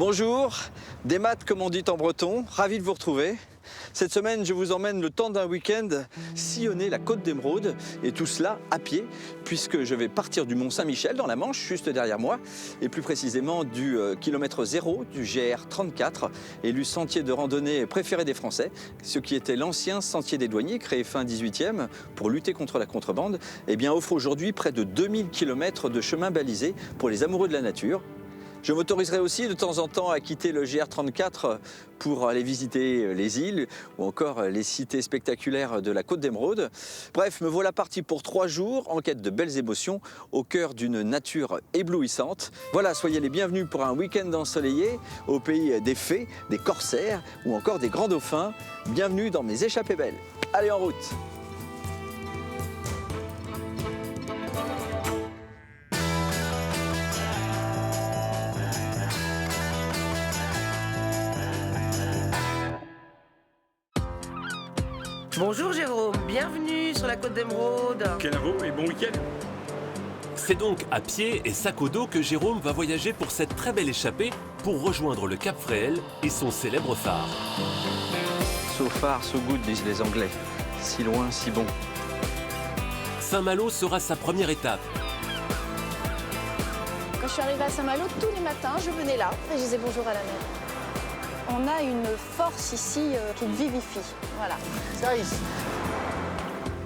Bonjour, des maths comme on dit en breton, ravi de vous retrouver. Cette semaine, je vous emmène le temps d'un week-end sillonner la côte d'Émeraude et tout cela à pied puisque je vais partir du Mont-Saint-Michel dans la Manche, juste derrière moi, et plus précisément du kilomètre 0 du GR 34, élu sentier de randonnée préféré des Français, ce qui était l'ancien sentier des douaniers créé fin 18e pour lutter contre la contrebande, eh bien offre aujourd'hui près de 2000 km de chemin balisé pour les amoureux de la nature. Je m'autoriserai aussi de temps en temps à quitter le GR34 pour aller visiter les îles ou encore les cités spectaculaires de la côte d'Émeraude. Bref, me voilà parti pour 3 jours en quête de belles émotions au cœur d'une nature éblouissante. Voilà, soyez les bienvenus pour un week-end ensoleillé au pays des fées, des corsaires ou encore des grands dauphins. Bienvenue dans mes échappées belles. Allez, en route! Bonjour Jérôme, bienvenue sur la côte d'Émeraude. Canavo et bon week-end. C'est donc à pied et sac au dos que Jérôme va voyager pour cette très belle échappée pour rejoindre le Cap Fréhel et son célèbre phare. So far, so good, disent les Anglais. Si loin, si bon. Saint-Malo sera sa première étape. Quand je suis arrivée à Saint-Malo, tous les matins, je venais là et je disais bonjour à la mer. On a une force ici qui vivifie. Voilà.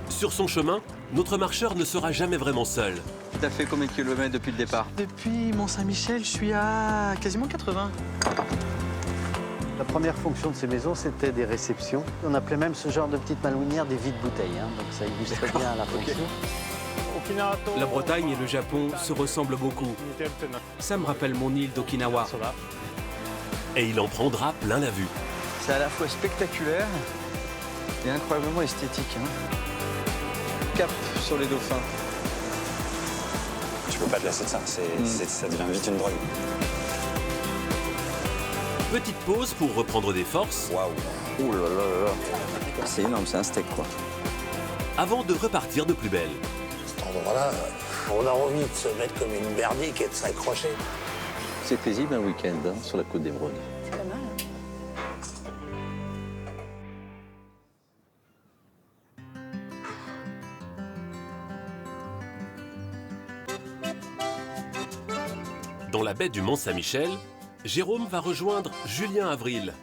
Sur son chemin, notre marcheur ne sera jamais vraiment seul. T'as fait combien de kilomètres depuis le départ? Depuis Mont-Saint-Michel, je suis à quasiment 80. La première fonction de ces maisons, c'était des réceptions. On appelait même ce genre de petites malouinières des vides-bouteilles, hein, donc ça illustre bien la fonction. La Bretagne et le Japon se ressemblent beaucoup. Ça me rappelle mon île d'Okinawa. Et il en prendra plein la vue. C'est à la fois spectaculaire et incroyablement esthétique. Hein. Cap sur les dauphins. Tu peux pas te lasser de ça, ça devient vite une drogue. Petite pause pour reprendre des forces. Waouh. Oh là là là là. C'est énorme, c'est un steak quoi. Avant de repartir de plus belle. Cet endroit-là, on a envie de se mettre comme une bernique et de s'accrocher. C'est paisible un week-end hein, sur la côte d'Émeraude. C'est pas mal. Dans la baie du Mont-Saint-Michel, Jérôme va rejoindre Julien Avril,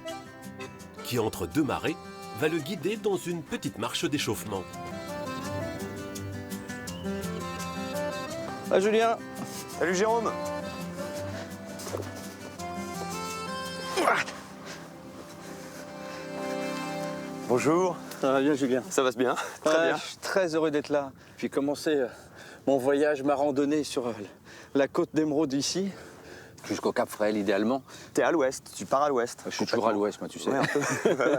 qui entre deux marées va le guider dans une petite marche d'échauffement. Ah Julien. Salut Jérôme. Bonjour. Ça va bien Julien? Ça va bien? Très bien. Je suis très heureux d'être là. Puis commencer mon voyage, ma randonnée sur la côte d'Émeraude ici, jusqu'au Cap Fréhel idéalement. T'es à l'ouest, tu pars à l'ouest. Je suis toujours à l'ouest moi tu sais. Ouais, un peu.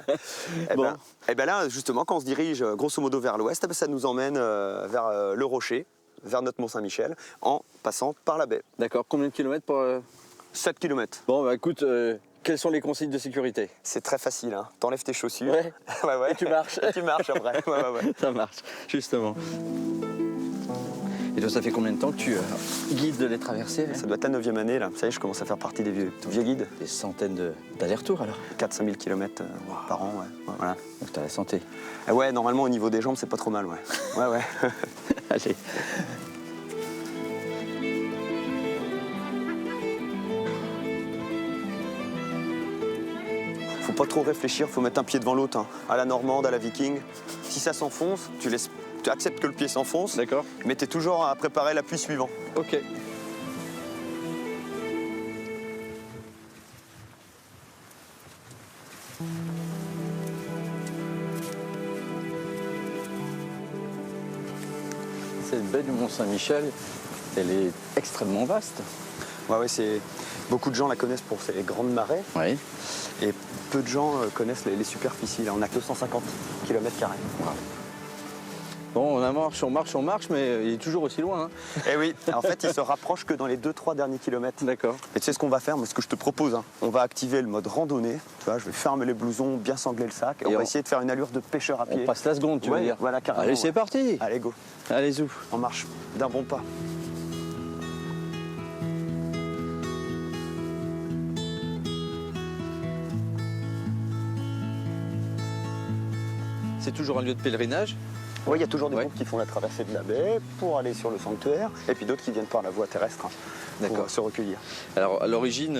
Bon. Et ben là justement quand on se dirige grosso modo vers l'ouest, ça nous emmène vers le Rocher, vers notre Mont-Saint-Michel, en passant par la baie. D'accord, combien de kilomètres pour... 7 km. Bon bah écoute, quelles sont les consignes de sécurité? C'est très facile, hein. T'enlèves tes chaussures. Ouais. Ouais. Et tu marches. Et tu marches après. Ouais. Ça marche, justement. Et toi, ça fait combien de temps que tu guides les traversées là? Ça doit être la 9e année là. Ça y est, je commence à faire partie des vieux guides. Des centaines d'allers-retours alors? 4-5 000 km par an, ouais. Voilà. Donc t'as la santé. Ouais, normalement au niveau des jambes, c'est pas trop mal, ouais. Ouais. Allez. Faut pas trop réfléchir, faut mettre un pied devant l'autre, hein. À la normande, à la viking. Si ça s'enfonce, tu acceptes que le pied s'enfonce. D'accord. Mais t'es toujours à préparer l'appui suivant. Ok. Cette baie du Mont-Saint-Michel, elle est extrêmement vaste. Ouais, c'est... Beaucoup de gens la connaissent pour ses grandes marées. Oui. Et peu de gens connaissent les superficies. Là, on a que 150 km². Wow. Bon, on marche, mais il est toujours aussi loin. Hein. Eh oui, en fait, il se rapproche que dans les 2-3 derniers kilomètres. D'accord. Et tu sais ce qu'on va faire, moi, ce que je te propose, hein, on va activer le mode randonnée. Tu vois, je vais fermer les blousons, bien sangler le sac. Et on va essayer de faire une allure de pêcheur à pied. On passe la seconde, tu veux dire? Voilà, carrément. Allez, c'est parti. Allez, go. Allez, zou. On marche d'un bon pas. c'est toujours un lieu de pèlerinage. Oui, il y a toujours des Ouais. groupes qui font la traversée de la baie pour aller sur le sanctuaire, et puis d'autres qui viennent par la voie terrestre D'accord. pour se recueillir. Alors à l'origine,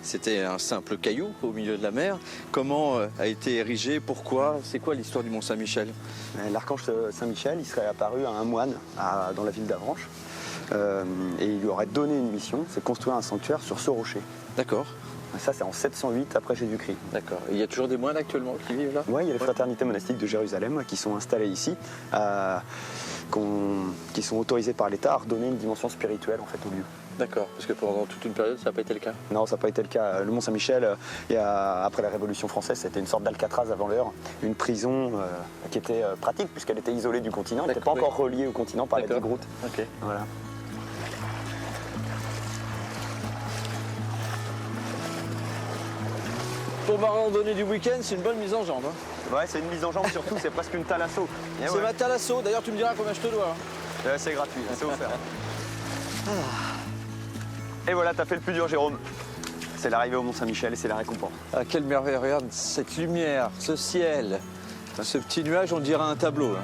c'était un simple caillou au milieu de la mer. Comment a été érigé? Pourquoi? C'est quoi l'histoire du Mont Saint-Michel? L'archange Saint-Michel, il serait apparu à un moine dans la ville d'Avranches, et il lui aurait donné une mission, c'est construire un sanctuaire sur ce rocher. D'accord. Ça, c'est en 708 après Jésus-Christ. D'accord. Il y a toujours des moines actuellement qui vivent là? Oui, il y a les fraternités monastiques de Jérusalem qui sont installées ici, qui sont autorisées par l'État à redonner une dimension spirituelle en fait, au lieu. D'accord, parce que pendant toute une période, ça n'a pas été le cas. Non, ça n'a pas été le cas. Le Mont Saint-Michel, après la Révolution française, c'était une sorte d'Alcatraz avant l'heure, une prison qui était pratique puisqu'elle était isolée du continent, elle n'était pas encore reliée au continent par la digue route. Ok. Voilà. Pour ma randonnée du week-end, c'est une bonne mise en jambe. Hein. Ouais, c'est une mise en jambe surtout, c'est presque une thalasso. Et C'est ouais. ma thalasso, d'ailleurs tu me diras combien je te dois. Hein. C'est gratuit, c'est offert. Et voilà, t'as fait le plus dur, Jérôme. C'est l'arrivée au Mont Saint-Michel et c'est la récompense. Ah, quelle merveille, regarde cette lumière, ce ciel. Ce petit nuage, on dirait un tableau. Hein.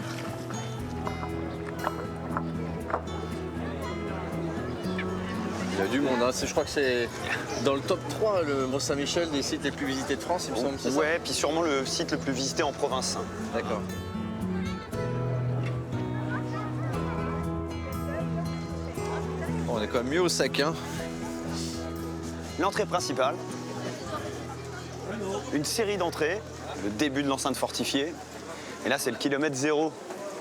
Il y a du monde, hein. Je crois que c'est dans le top 3, le Mont Saint-Michel, des sites les plus visités de France, il me semble, c'est ça? Ouais, puis sûrement le site le plus visité en province. D'accord. On est quand même mieux au sec, hein. L'entrée principale, une série d'entrées, le début de l'enceinte fortifiée. Et là, c'est le kilomètre zéro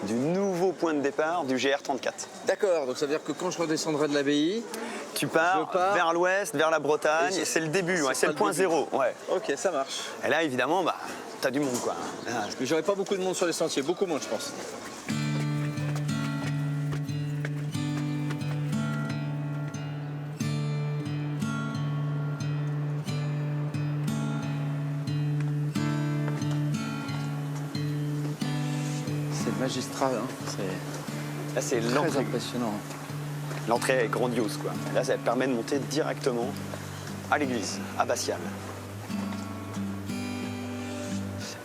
du nouveau point de départ du GR34. D'accord, donc ça veut dire que quand je redescendrai de l'abbaye, Tu pars, Je pars. vers l'ouest, vers la Bretagne, Et et c'est le début, ouais, c'est sera le point le début. zéro. Ouais. ok, ça marche. Et là, évidemment, bah, t'as du monde, quoi. Ah, Mais j'aurai pas beaucoup de monde sur les sentiers, beaucoup moins, je pense. C'est magistral, hein. C'est Là, c'est très l'entrée. impressionnant. L'entrée est grandiose, quoi. Et là, ça permet de monter directement à l'église abbatiale.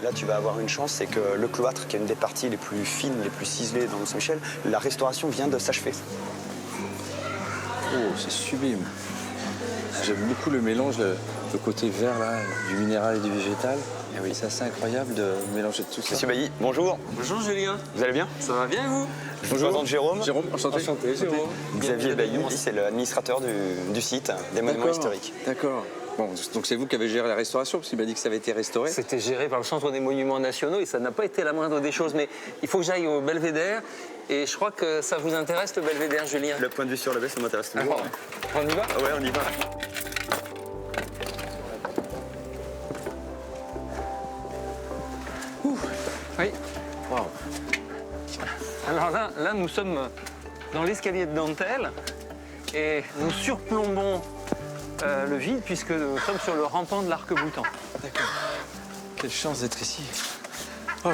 Là, tu vas avoir une chance, c'est que le cloître, qui est une des parties les plus fines, les plus ciselées dans le Saint-Michel, la restauration vient de s'achever. Oh, c'est sublime. J'aime beaucoup le mélange, le côté vert là, du minéral et du végétal. Et oui, c'est assez incroyable de mélanger tout ça. Monsieur Bailly, bonjour. Bonjour Julien, Vous allez bien? ça va bien et vous? Je vous présente Jérôme. Jérôme, enchanté. Enchanté Jérôme. Xavier Bailly, c'est l'administrateur du site des monuments D'accord, historiques. D'accord. Bon, donc c'est vous qui avez géré la restauration, parce qu'il m'a dit que ça avait été restauré. C'était géré par le Centre des Monuments Nationaux et ça n'a pas été la moindre des choses, mais il faut que j'aille au Belvédère et je crois que ça vous intéresse le Belvédère, Julien. Le point de vue sur la baie, ça m'intéresse toujours. On y va? Ah ouais, on y va. Oui. Waouh. Alors là, nous sommes dans l'escalier de dentelle et nous surplombons le vide puisque nous sommes sur le rampant de l'arc-boutant. D'accord. Quelle chance d'être ici. Oh,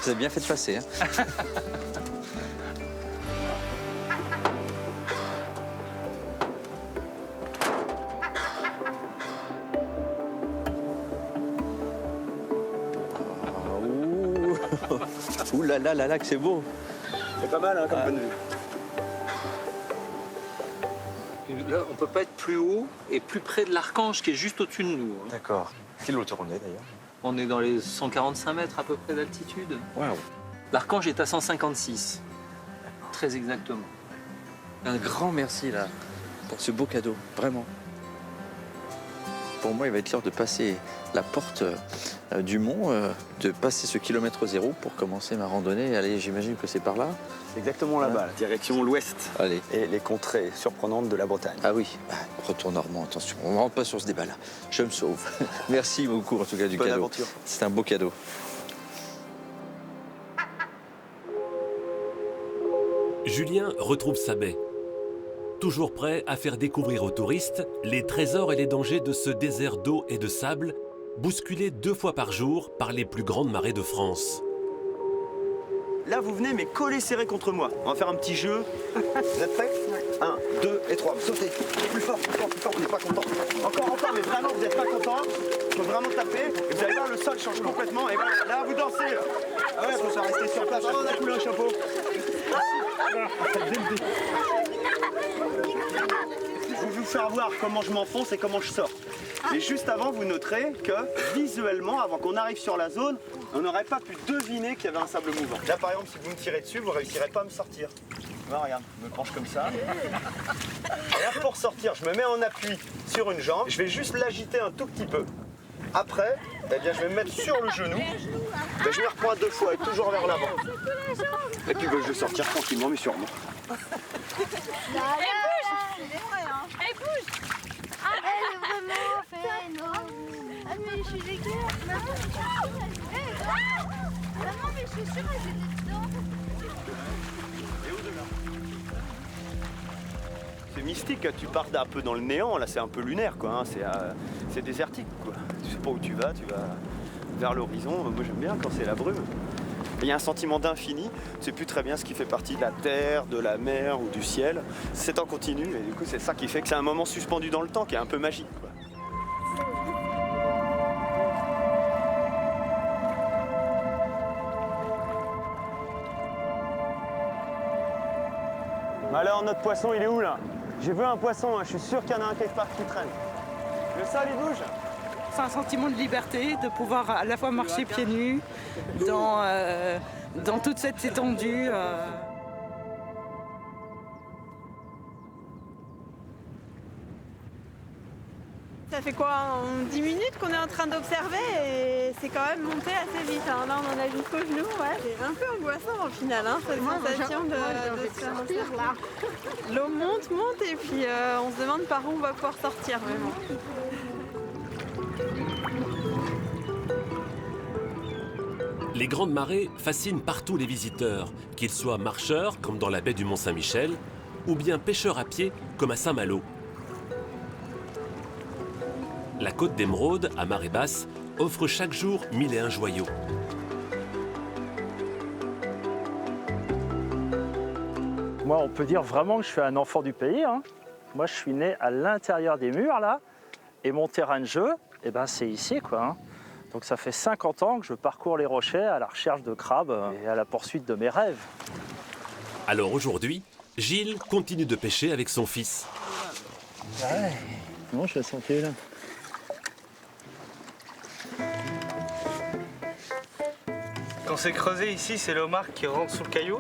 vous avez bien fait de passer. Hein. Ouh là là là là, que c'est beau. C'est pas mal, hein, comme point de vue. Là, on ne peut pas être plus haut et plus près de l'archange qui est juste au-dessus de nous. Hein. D'accord. Quelle hauteur on est d'ailleurs? On est dans les 145 mètres à peu près d'altitude. Waouh. L'archange est à 156, très exactement. Un grand merci là pour ce beau cadeau, vraiment. Pour moi, il va être l'heure de passer la porte du mont, de passer ce kilomètre zéro pour commencer ma randonnée. Allez, j'imagine que c'est par là. C'est exactement là-bas, direction l'ouest. Allez. Et les contrées surprenantes de la Bretagne. Ah oui, retour normand, attention, on ne rentre pas sur ce débat-là. Je me sauve. Merci beaucoup en tout cas du Bonne cadeau. aventure. C'est un beau cadeau. Julien retrouve sa baie. Toujours prêt à faire découvrir aux touristes les trésors et les dangers de ce désert d'eau et de sable, bousculé 2 fois par jour par les plus grandes marées de France. Là, vous venez, mais collé serré contre moi. On va faire un petit jeu. Vous êtes prêts? 1, 2 et 3. Sautez. Plus fort, on n'est pas content. Encore, mais vraiment, vous n'êtes pas content. Il faut vraiment taper. Et vous allez voir, le sol change complètement. Et voilà, là, vous dansez. Là. Ah ouais, il faut rester sur place. On a coulé un chapeau. Je vais vous faire voir comment je m'enfonce et comment je sors. Et juste avant, vous noterez que visuellement, avant qu'on arrive sur la zone, on n'aurait pas pu deviner qu'il y avait un sable mouvant. Là, par exemple, si vous me tirez dessus, vous ne réussirez pas à me sortir. Non, regarde, je me penche comme ça. Et là, pour sortir, je me mets en appui sur une jambe. Je vais juste l'agiter un tout petit peu. Après, eh bien, je vais me mettre sur le genou. Ben, je vais reprendre 2 fois et toujours vers l'avant. Et puis, ben, je vais sortir tranquillement, mais sûrement. Elle bouge. Elle est vraiment fait. Ah mais je suis dégueulasse. Maman, mais je suis sûre qu'elle était dedans. Et au-delà. C'est mystique, tu pars d'un peu dans le néant, là c'est un peu lunaire quoi, hein. C'est désertique quoi. Tu sais pas où tu vas vers l'horizon. Moi j'aime bien quand c'est la brume. Il y a un sentiment d'infini, tu sais plus très bien ce qui fait partie de la terre, de la mer ou du ciel. C'est en continu et du coup c'est ça qui fait que c'est un moment suspendu dans le temps qui est un peu magique quoi. Alors notre poisson il est où là? J'ai vu un poisson, hein. Je suis sûr qu'il y en a un quelque part qui traîne. Le sol il bouge? C'est un sentiment de liberté, de pouvoir à la fois marcher pieds nus dans toute cette étendue. Ça fait quoi, 10 minutes qu'on est en train d'observer et c'est quand même monté assez vite. Hein. Là on en a jusqu'au genou, ouais. C'est un peu angoissant au final, hein, cette sensation de se faire sortir là. L'eau monte et puis on se demande par où on va pouvoir sortir vraiment. Les grandes marées fascinent partout les visiteurs, qu'ils soient marcheurs, comme dans la baie du Mont-Saint-Michel, ou bien pêcheurs à pied, comme à Saint-Malo. La côte d'Émeraude, à marée basse, offre chaque jour 1001 joyaux. Moi, on peut dire vraiment que je suis un enfant du pays, hein. Moi, je suis né à l'intérieur des murs, là, et mon terrain de jeu, eh ben, c'est ici, quoi, hein. Donc ça fait 50 ans que je parcours les rochers à la recherche de crabes et à la poursuite de mes rêves. Alors aujourd'hui, Gilles continue de pêcher avec son fils. Ouais, non, je la sentais là. Quand c'est creusé ici, c'est le homard qui rentre sous le caillou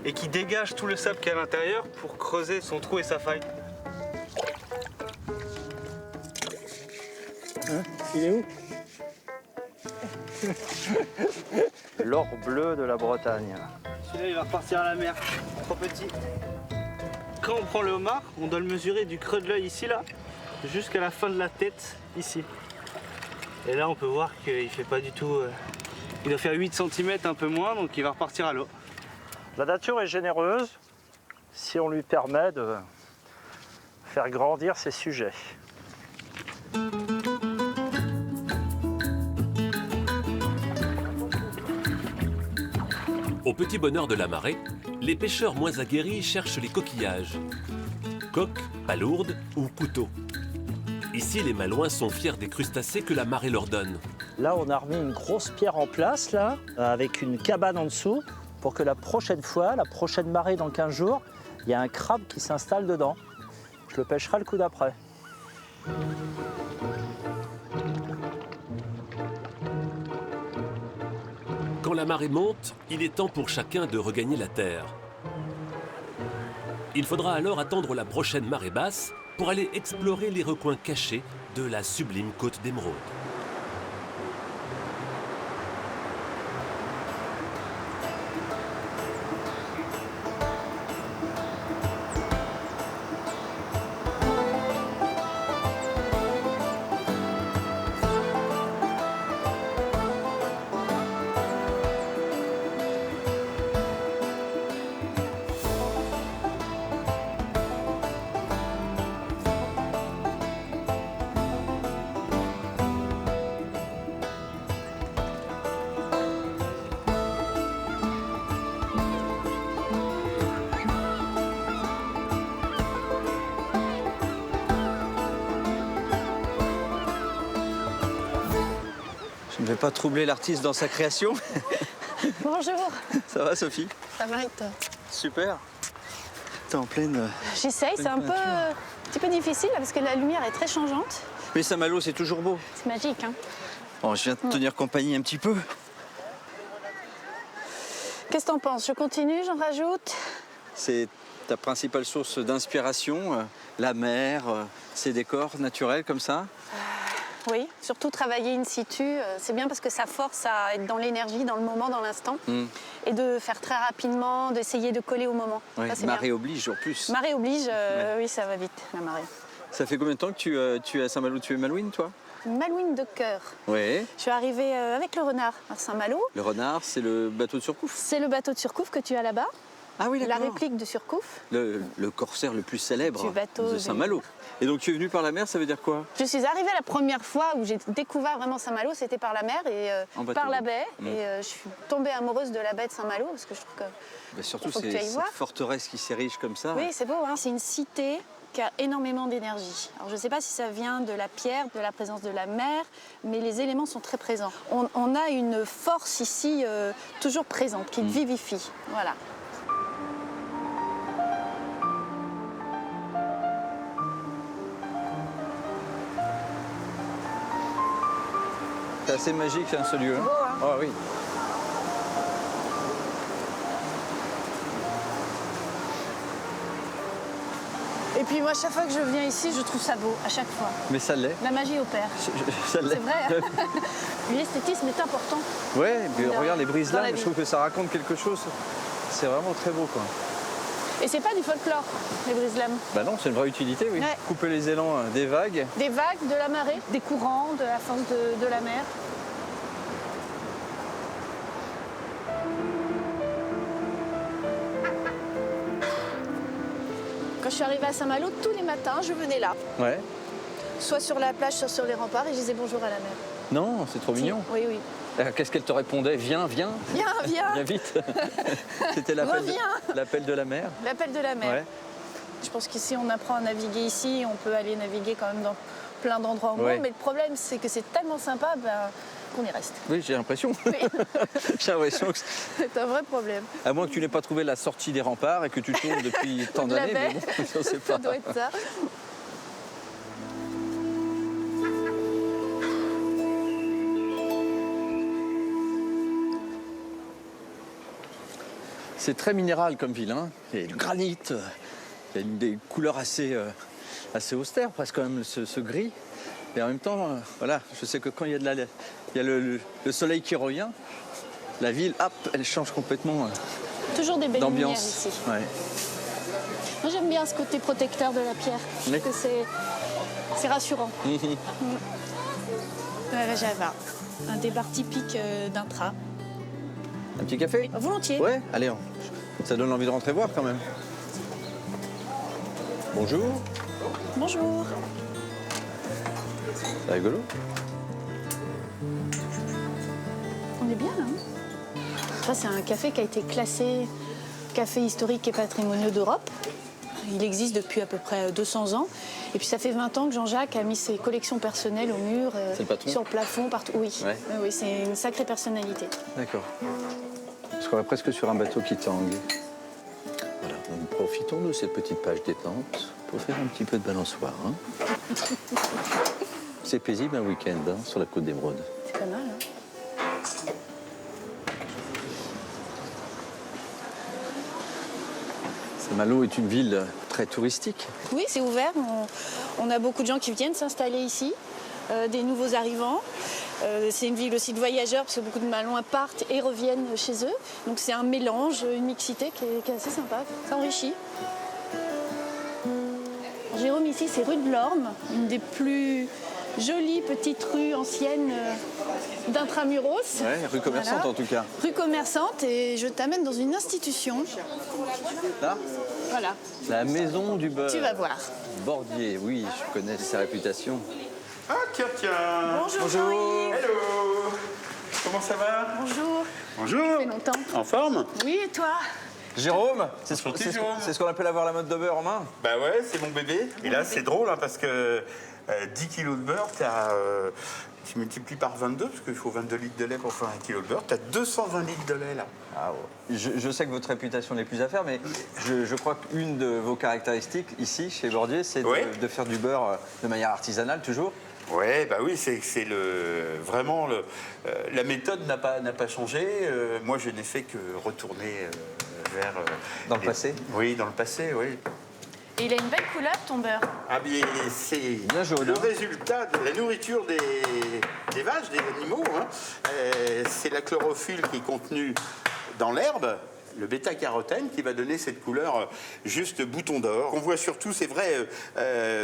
et qui dégage tout le sable qu'il y a à l'intérieur pour creuser son trou et sa faille. Hein, il est où? L'or bleu de la Bretagne. Celui-là, il va repartir à la mer, trop petit. Quand on prend le homard, on doit le mesurer du creux de l'œil ici, là, jusqu'à la fin de la tête, ici. Et là, on peut voir qu'il fait pas du tout... il doit faire 8 cm, un peu moins, donc il va repartir à l'eau. La nature est généreuse si on lui permet de faire grandir ses sujets. Au petit bonheur de la marée, les pêcheurs moins aguerris cherchent les coquillages. Coques, palourdes ou couteaux. Ici, les malouins sont fiers des crustacés que la marée leur donne. Là, on a remis une grosse pierre en place, là, avec une cabane en dessous, pour que la prochaine fois, la prochaine marée dans 15 jours, il y a un crabe qui s'installe dedans. Je le pêcherai le coup d'après. Quand la marée monte, il est temps pour chacun de regagner la terre. Il faudra alors attendre la prochaine marée basse pour aller explorer les recoins cachés de la sublime côte d'Émeraude. Je ne vais pas troubler l'artiste dans sa création. Bonjour. Ça va, Sophie? Ça va et toi? Super. T'es en pleine... J'essaye, c'est un petit peu difficile là, parce que la lumière est très changeante. Mais Saint-Malo, c'est toujours beau. C'est magique, hein. Bon, je viens de tenir compagnie un petit peu. Qu'est-ce que t'en penses? Je continue, j'en rajoute? C'est ta principale source d'inspiration, la mer, ces décors naturels comme ça? Oui, surtout travailler in situ, c'est bien parce que ça force à être dans l'énergie, dans le moment, dans l'instant. Et de faire très rapidement, d'essayer de coller au moment. Oui, ça, marée bien. oblige en plus. Marée oblige, oui, ça va vite, la marée. Ça fait combien de temps que tu es à Saint-Malo? Tu es malouine, toi? Malouine de cœur. Oui. Je suis arrivée avec le renard à Saint-Malo. Le renard, c'est le bateau de Surcouf? C'est le bateau de Surcouf que tu as là-bas. Ah oui, d'accord. La réplique de Surcouf. Le corsaire le plus célèbre Du bateau de Saint-Malo. Et donc tu es venue par la mer, ça veut dire quoi? Je suis arrivée la première fois où j'ai découvert vraiment Saint-Malo, c'était par la mer et par la baie. Et je suis tombée amoureuse de la baie de Saint-Malo parce que je trouve que... Bah surtout faut que tu c'est ailles cette voir. forteresse qui s'érige comme ça. Oui, c'est beau, hein. C'est une cité qui a énormément d'énergie. Alors je ne sais pas si ça vient de la pierre, de la présence de la mer, mais les éléments sont très présents. On a une force ici toujours présente, qui te vivifie. Voilà. C'est assez magique hein, ce lieu. C'est beau, hein. Oh oui. Et puis moi, chaque fois que je viens ici, je trouve ça beau, à chaque fois. Mais ça l'est. La magie opère. Ça l'est. C'est vrai. L'esthétisme est important. Ouais, mais regarde les Dans la brise-lames, vie. je trouve que ça raconte quelque chose. C'est vraiment très beau quoi. Et c'est pas du folklore, les brise-lames. Bah non, c'est une vraie utilité, oui. Ouais. Couper les élans des vagues. Des vagues, de la marée, des courants, de la force de la mer. Quand je suis arrivée à Saint-Malo, tous les matins, je venais là. Ouais. Soit sur la plage, soit sur les remparts, et je disais bonjour à la mer. Non, c'est trop mignon. Oui, oui. Qu'est-ce qu'elle te répondait? Viens, viens. Viens, viens. Viens vite. C'était l'appel de la mer. L'appel de la mer. Ouais. Je pense qu'ici, on apprend à naviguer ici. On peut aller naviguer quand même dans plein d'endroits au monde. Ouais. Mais le problème, c'est que c'est tellement sympa qu'on y reste. Oui, j'ai l'impression. Oui. J'ai l'impression que C'est un vrai problème. à moins que tu n'aies pas trouvé la sortie des remparts et que tu tournes depuis tant De la d'années, mais baie. bon, je ne sais pas. Ça doit être ça. C'est très minéral comme ville. Hein. Il y a du granit, il y a des couleurs assez austères, presque quand même ce gris. Et en même temps, voilà, je sais que quand il y a le soleil qui revient, la ville, hop, elle change complètement Toujours des belles lumières d'ambiance. ici. Ouais. Moi, j'aime bien ce côté protecteur de la pierre. Je trouve que c'est rassurant. La Java, un des bars typiques d'Intra. Un petit café? Volontiers. Ouais, allez, ça donne envie de rentrer voir quand même. Bonjour. Bonjour. C'est rigolo. On est bien là. Hein. Ça, c'est un café qui a été classé café historique et patrimonial d'Europe. Il existe depuis à peu près 200 ans. Et puis ça fait 20 ans que Jean-Jacques a mis ses collections personnelles au mur, C'est le patron? sur le plafond, partout. Oui, Ouais. oui, c'est une sacrée personnalité. D'accord. Je serais presque sur un bateau qui tangue. Voilà, donc profitons de cette petite page détente pour faire un petit peu de balançoire. Hein. C'est paisible un week-end hein, sur la côte d'Émeraude. C'est pas mal, hein. Saint-Malo est une ville très touristique. Oui, c'est ouvert. On a beaucoup de gens qui viennent s'installer ici, des nouveaux arrivants. C'est une ville aussi de voyageurs parce que beaucoup de Malouins partent et reviennent chez eux. Donc c'est un mélange, une mixité qui est assez sympa. Ça enrichit. Jérôme, ici, c'est rue de l'Orme, une des plus jolies petites rues anciennes d'Intramuros. Ouais, rue commerçante Voilà. en tout cas. Rue commerçante et je t'amène dans une institution. Là, Voilà, la maison du beurre. tu vas voir. Bordier, oui, je connais sa réputation. Ah tiens, tiens. Bonjour Jean-Yves. Hello. Comment ça va? Bonjour. Bonjour. Ça fait longtemps. En forme? Oui, et toi? Jérôme, c'est Enchanté, Jérôme. ce qu'on appelle avoir la mode de beurre en main. Bah ouais, c'est mon bébé. Et là, c'est drôle hein, parce que 10 kilos de beurre, tu multiplies par 22, parce qu'il faut 22 litres de lait pour faire 1 kilo de beurre, tu as 220 litres de lait là. Ah ouais. Je sais que votre réputation n'est plus à faire, mais je crois qu'une de vos caractéristiques ici, chez Bordier, c'est de faire du beurre de manière artisanale toujours. Ouais, bah oui, c'est vraiment la méthode n'a pas changé. Moi, je n'ai fait que retourner vers dans le passé. Oui, dans le passé, oui. Et il a une belle couleur, ton beurre. Ah bien, c'est bien jaune, le résultat de la nourriture des vaches, des animaux. Hein. C'est la chlorophylle qui est contenue dans l'herbe, le bêta-carotène, qui va donner cette couleur juste bouton d'or. On voit surtout, c'est vrai,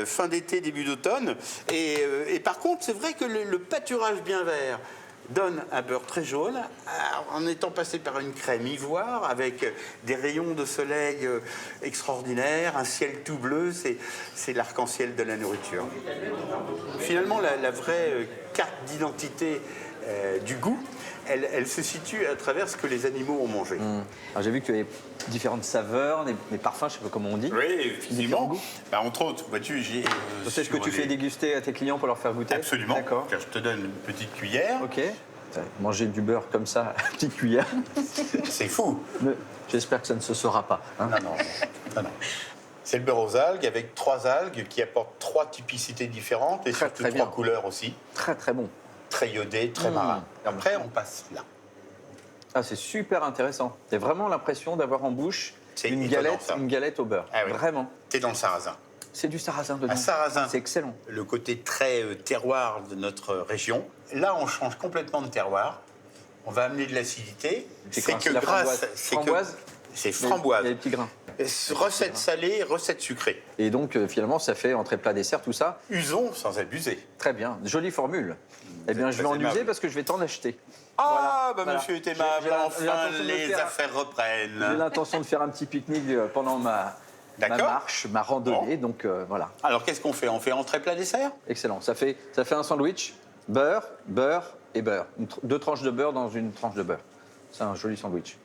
fin d'été, début d'automne. Et par contre, c'est vrai que le pâturage bien vert donne un beurre très jaune, en étant passé par une crème ivoire, avec des rayons de soleil extraordinaires, un ciel tout bleu, c'est l'arc-en-ciel de la nourriture. Finalement, la vraie carte d'identité du goût, elle se situe à travers ce que les animaux ont mangé. J'ai vu que tu avais différentes saveurs, des parfums, je ne sais pas comment on dit. Oui, effectivement. Bah, entre autres, vois-tu, j'ai... C'est ce que tu fais déguster à tes clients pour leur faire goûter? Absolument. D'accord. Je te donne une petite cuillère. Ok. Manger du beurre comme ça, à petite cuillère. C'est fou. J'espère que ça ne se saura pas. Hein. Non. C'est le beurre aux algues, avec 3 algues qui apportent 3 typicités différentes et surtout 3 couleurs aussi. Très, très bon. Très iodé, très marin. Et après, on passe là. Ah, c'est super intéressant. J'ai vraiment l'impression d'avoir en bouche une galette au beurre. Ah oui. Vraiment. T'es dans le sarrasin. C'est du sarrasin dedans. Un sarrasin. C'est excellent. Le côté très terroir de notre région. Là, on change complètement de terroir. On va amener de l'acidité. C'est que grâce... Framboise. C'est framboise. Il y a des petits grains. Recette salée, recette sucrée. Et donc, finalement, ça fait entrée plat dessert, tout ça. Usons sans abuser. Très bien. Jolie formule. Eh bien, je vais en user parce que je vais t'en acheter. Ah, voilà. Monsieur est aimable. Enfin, les affaires reprennent. J'ai l'intention de faire un petit pique-nique pendant ma marche, ma randonnée. Donc, voilà. Alors, qu'est-ce qu'on fait? On fait entrée plat dessert? Excellent. Ça fait un sandwich. Beurre et beurre. 2 tranches de beurre dans une tranche de beurre. C'est un joli sandwich.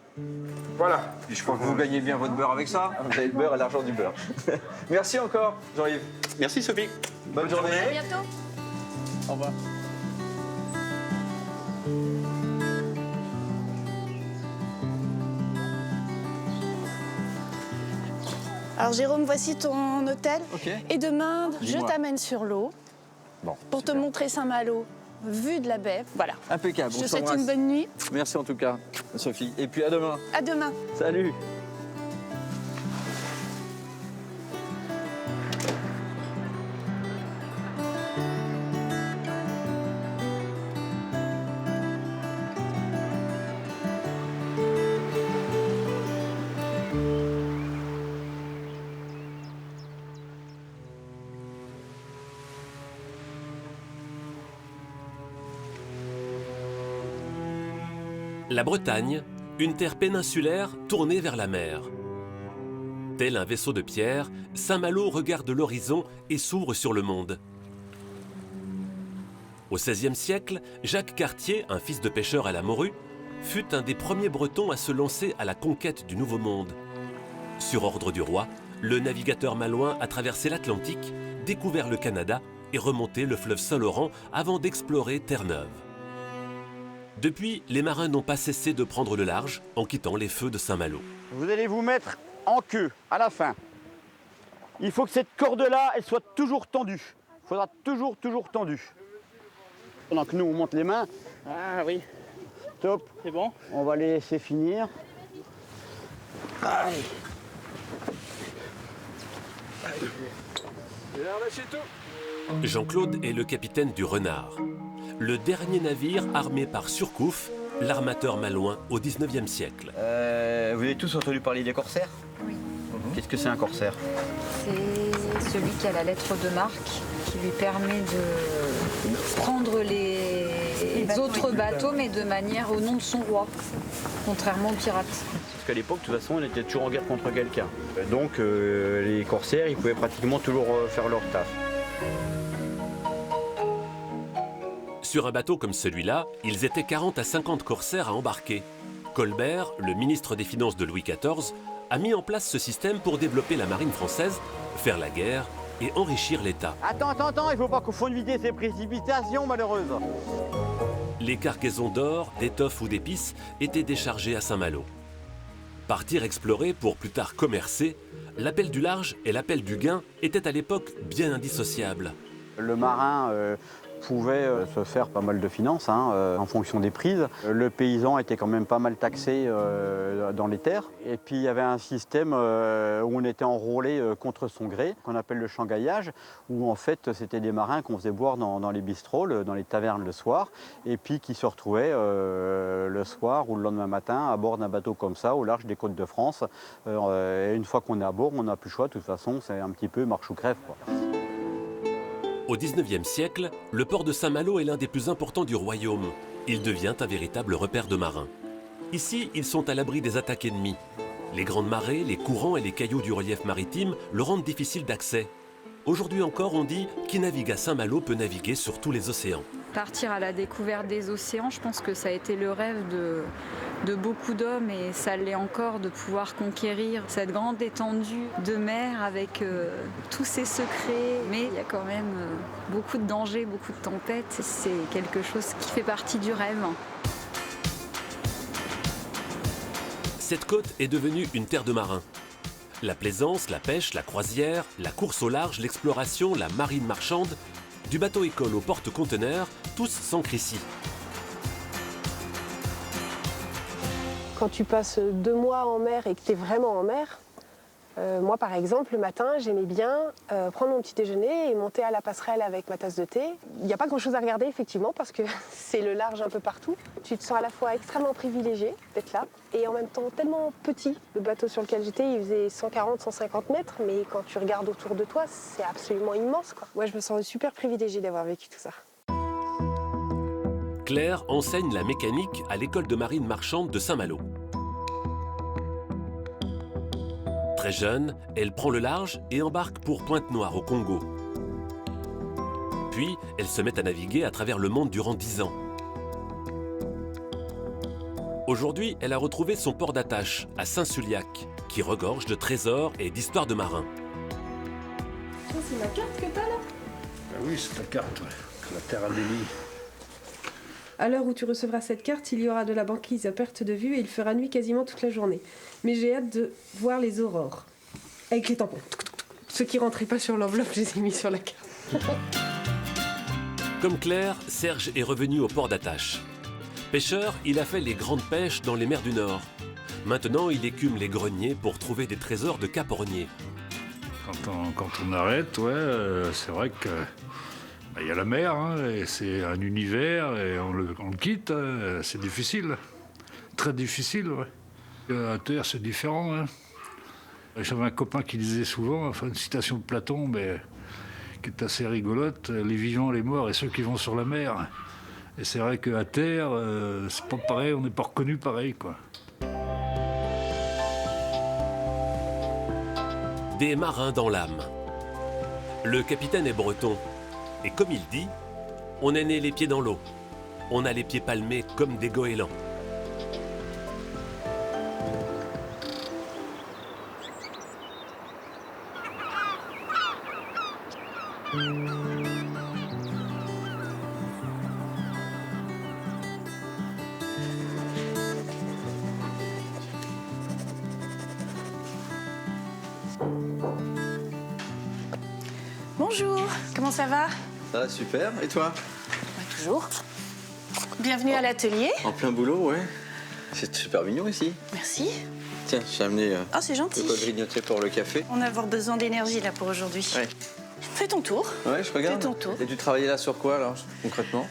Voilà. Et je crois que vous gagnez bien votre beurre avec ça. Vous avez le beurre et l'argent du beurre. Merci encore, Jean-Yves. Merci, Sophie. Bonne journée. À bientôt. Au revoir. Alors Jérôme, voici ton hôtel. Okay. Et demain, je t'amène sur l'eau pour te montrer Saint-Malo, vue de la baie. Voilà. Impeccable. Je te souhaite une bonne nuit. Merci en tout cas, Sophie. Et puis à demain. À demain. Salut. La Bretagne, une terre péninsulaire tournée vers la mer. Tel un vaisseau de pierre, Saint-Malo regarde l'horizon et s'ouvre sur le monde. Au XVIe siècle, Jacques Cartier, un fils de pêcheur à la morue, fut un des premiers Bretons à se lancer à la conquête du Nouveau Monde. Sur ordre du roi, le navigateur malouin a traversé l'Atlantique, découvert le Canada et remonté le fleuve Saint-Laurent avant d'explorer Terre-Neuve. Depuis, les marins n'ont pas cessé de prendre le large en quittant les feux de Saint-Malo. Vous allez vous mettre en queue à la fin. Il faut que cette corde-là, elle soit toujours tendue. Il faudra toujours tendue. Pendant que nous, on monte les mains. Ah oui. Top. C'est bon. On va les laisser finir. Allez. Jean-Claude est le capitaine du Renard, le dernier navire armé par Surcouf, l'armateur malouin au XIXe siècle. Vous avez tous entendu parler des corsaires? Oui. Qu'est-ce que c'est un corsaire? C'est celui qui a la lettre de marque qui lui permet de prendre les autres bateaux, mais de manière au nom de son roi, contrairement aux pirates. Parce qu'à l'époque, de toute façon, on était toujours en guerre contre quelqu'un. Donc les corsaires, ils pouvaient pratiquement toujours faire leur taf. Sur un bateau comme celui-là, ils étaient 40 à 50 corsaires à embarquer. Colbert, le ministre des Finances de Louis XIV, a mis en place ce système pour développer la marine française, faire la guerre et enrichir l'État. Attends, il ne faut pas confondre vitesse et précipitation malheureuse. Les cargaisons d'or, d'étoffes ou d'épices étaient déchargées à Saint-Malo. Partir explorer pour plus tard commercer, l'appel du large et l'appel du gain étaient à l'époque bien indissociables. Le marin pouvait se faire pas mal de finances en fonction des prises. Le paysan était quand même pas mal taxé dans les terres. Et puis il y avait un système où on était enrôlé contre son gré, qu'on appelle le changaillage, où en fait c'était des marins qu'on faisait boire dans les bistrots, dans les tavernes le soir, et puis qui se retrouvaient le soir ou le lendemain matin à bord d'un bateau comme ça, au large des côtes de France. Et une fois qu'on est à bord, on n'a plus le choix, de toute façon c'est un petit peu marche ou crève, quoi. Au XIXe siècle, le port de Saint-Malo est l'un des plus importants du royaume. Il devient un véritable repère de marins. Ici, ils sont à l'abri des attaques ennemies. Les grandes marées, les courants et les cailloux du relief maritime le rendent difficile d'accès. Aujourd'hui encore, on dit qui navigue à Saint-Malo peut naviguer sur tous les océans. Partir à la découverte des océans, je pense que ça a été le rêve de beaucoup d'hommes et ça l'est encore de pouvoir conquérir cette grande étendue de mer avec tous ses secrets. Mais il y a quand même beaucoup de dangers, beaucoup de tempêtes. C'est quelque chose qui fait partie du rêve. Cette côte est devenue une terre de marins. La plaisance, la pêche, la croisière, la course au large, l'exploration, la marine marchande, du bateau-école au porte-conteneurs, tous s'ancrent ici. Quand tu passes 2 mois en mer et que tu es vraiment en mer, moi par exemple le matin j'aimais bien prendre mon petit déjeuner et monter à la passerelle avec ma tasse de thé. Il n'y a pas grand chose à regarder effectivement parce que c'est le large un peu partout. Tu te sens à la fois extrêmement privilégié d'être là et en même temps tellement petit. Le bateau sur lequel j'étais il faisait 140-150 mètres mais quand tu regardes autour de toi c'est absolument immense, quoi. Moi je me sens super privilégiée d'avoir vécu tout ça. Claire enseigne la mécanique à l'école de marine marchande de Saint-Malo. Très jeune, elle prend le large et embarque pour Pointe-Noire au Congo. Puis, elle se met à naviguer à travers le monde durant 10 ans. Aujourd'hui, elle a retrouvé son port d'attache à Saint-Suliac, qui regorge de trésors et d'histoires de marins. C'est ma carte que t'as là ? Oui, c'est ta carte, ouais. La terre Adélie. À l'heure où tu recevras cette carte, il y aura de la banquise à perte de vue et il fera nuit quasiment toute la journée. Mais j'ai hâte de voir les aurores. Avec les tampons. Ceux qui rentraient pas sur l'enveloppe, je les ai mis sur la carte. Comme Claire, Serge est revenu au port d'attache. Pêcheur, il a fait les grandes pêches dans les mers du Nord. Maintenant, il écume les greniers pour trouver des trésors de Cap-Ornier. Quand on arrête, ouais, c'est vrai que il y a la mer, hein, et c'est un univers, et on le quitte, c'est difficile. Très difficile, ouais. À terre, c'est différent. Hein. J'avais un copain qui disait souvent, enfin une citation de Platon, mais qui est assez rigolote, les vivants, les morts et ceux qui vont sur la mer. Et c'est vrai qu'à terre, c'est pas pareil, on n'est pas reconnu pareil, quoi. Des marins dans l'âme. Le capitaine est breton. Et comme il dit, on est né les pieds dans l'eau. On a les pieds palmés comme des goélands. Bonjour, comment ça va? Ça va super, et toi? Toujours. Bienvenue à l'atelier. En plein boulot, ouais. C'est super mignon ici. Merci. Tiens, j'ai amené Oh, c'est gentil. le pot grignoter pour le café. On va avoir besoin d'énergie là pour aujourd'hui. Ouais. Fais ton tour. Ouais, je regarde. Fais ton tour. Et tu travaillais là sur quoi alors, concrètement?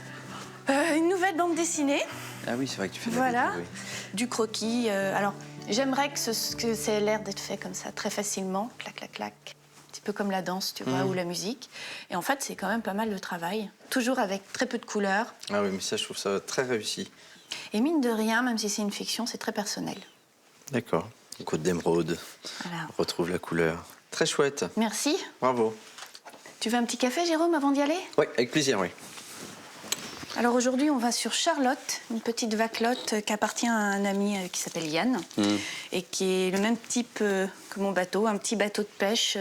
Une nouvelle bande dessinée. Ah oui, c'est vrai que tu fais de la Voilà. BD, oui. Du croquis. Alors, j'aimerais que ça ait l'air d'être fait comme ça, très facilement. Clac, clac, clac. Un petit peu comme la danse, tu vois, ou la musique. Et en fait, c'est quand même pas mal de travail. Toujours avec très peu de couleurs. Ah oui, mais ça, je trouve ça très réussi. Et mine de rien, même si c'est une fiction, c'est très personnel. D'accord. Côte d'émeraude. Voilà. On retrouve la couleur. Très chouette. Merci. Bravo. Tu veux un petit café, Jérôme, avant d'y aller? Oui, avec plaisir, oui. Alors aujourd'hui, on va sur Charlotte, une petite vaclotte qui appartient à un ami qui s'appelle Yann et qui est le même type que mon bateau, un petit bateau de pêche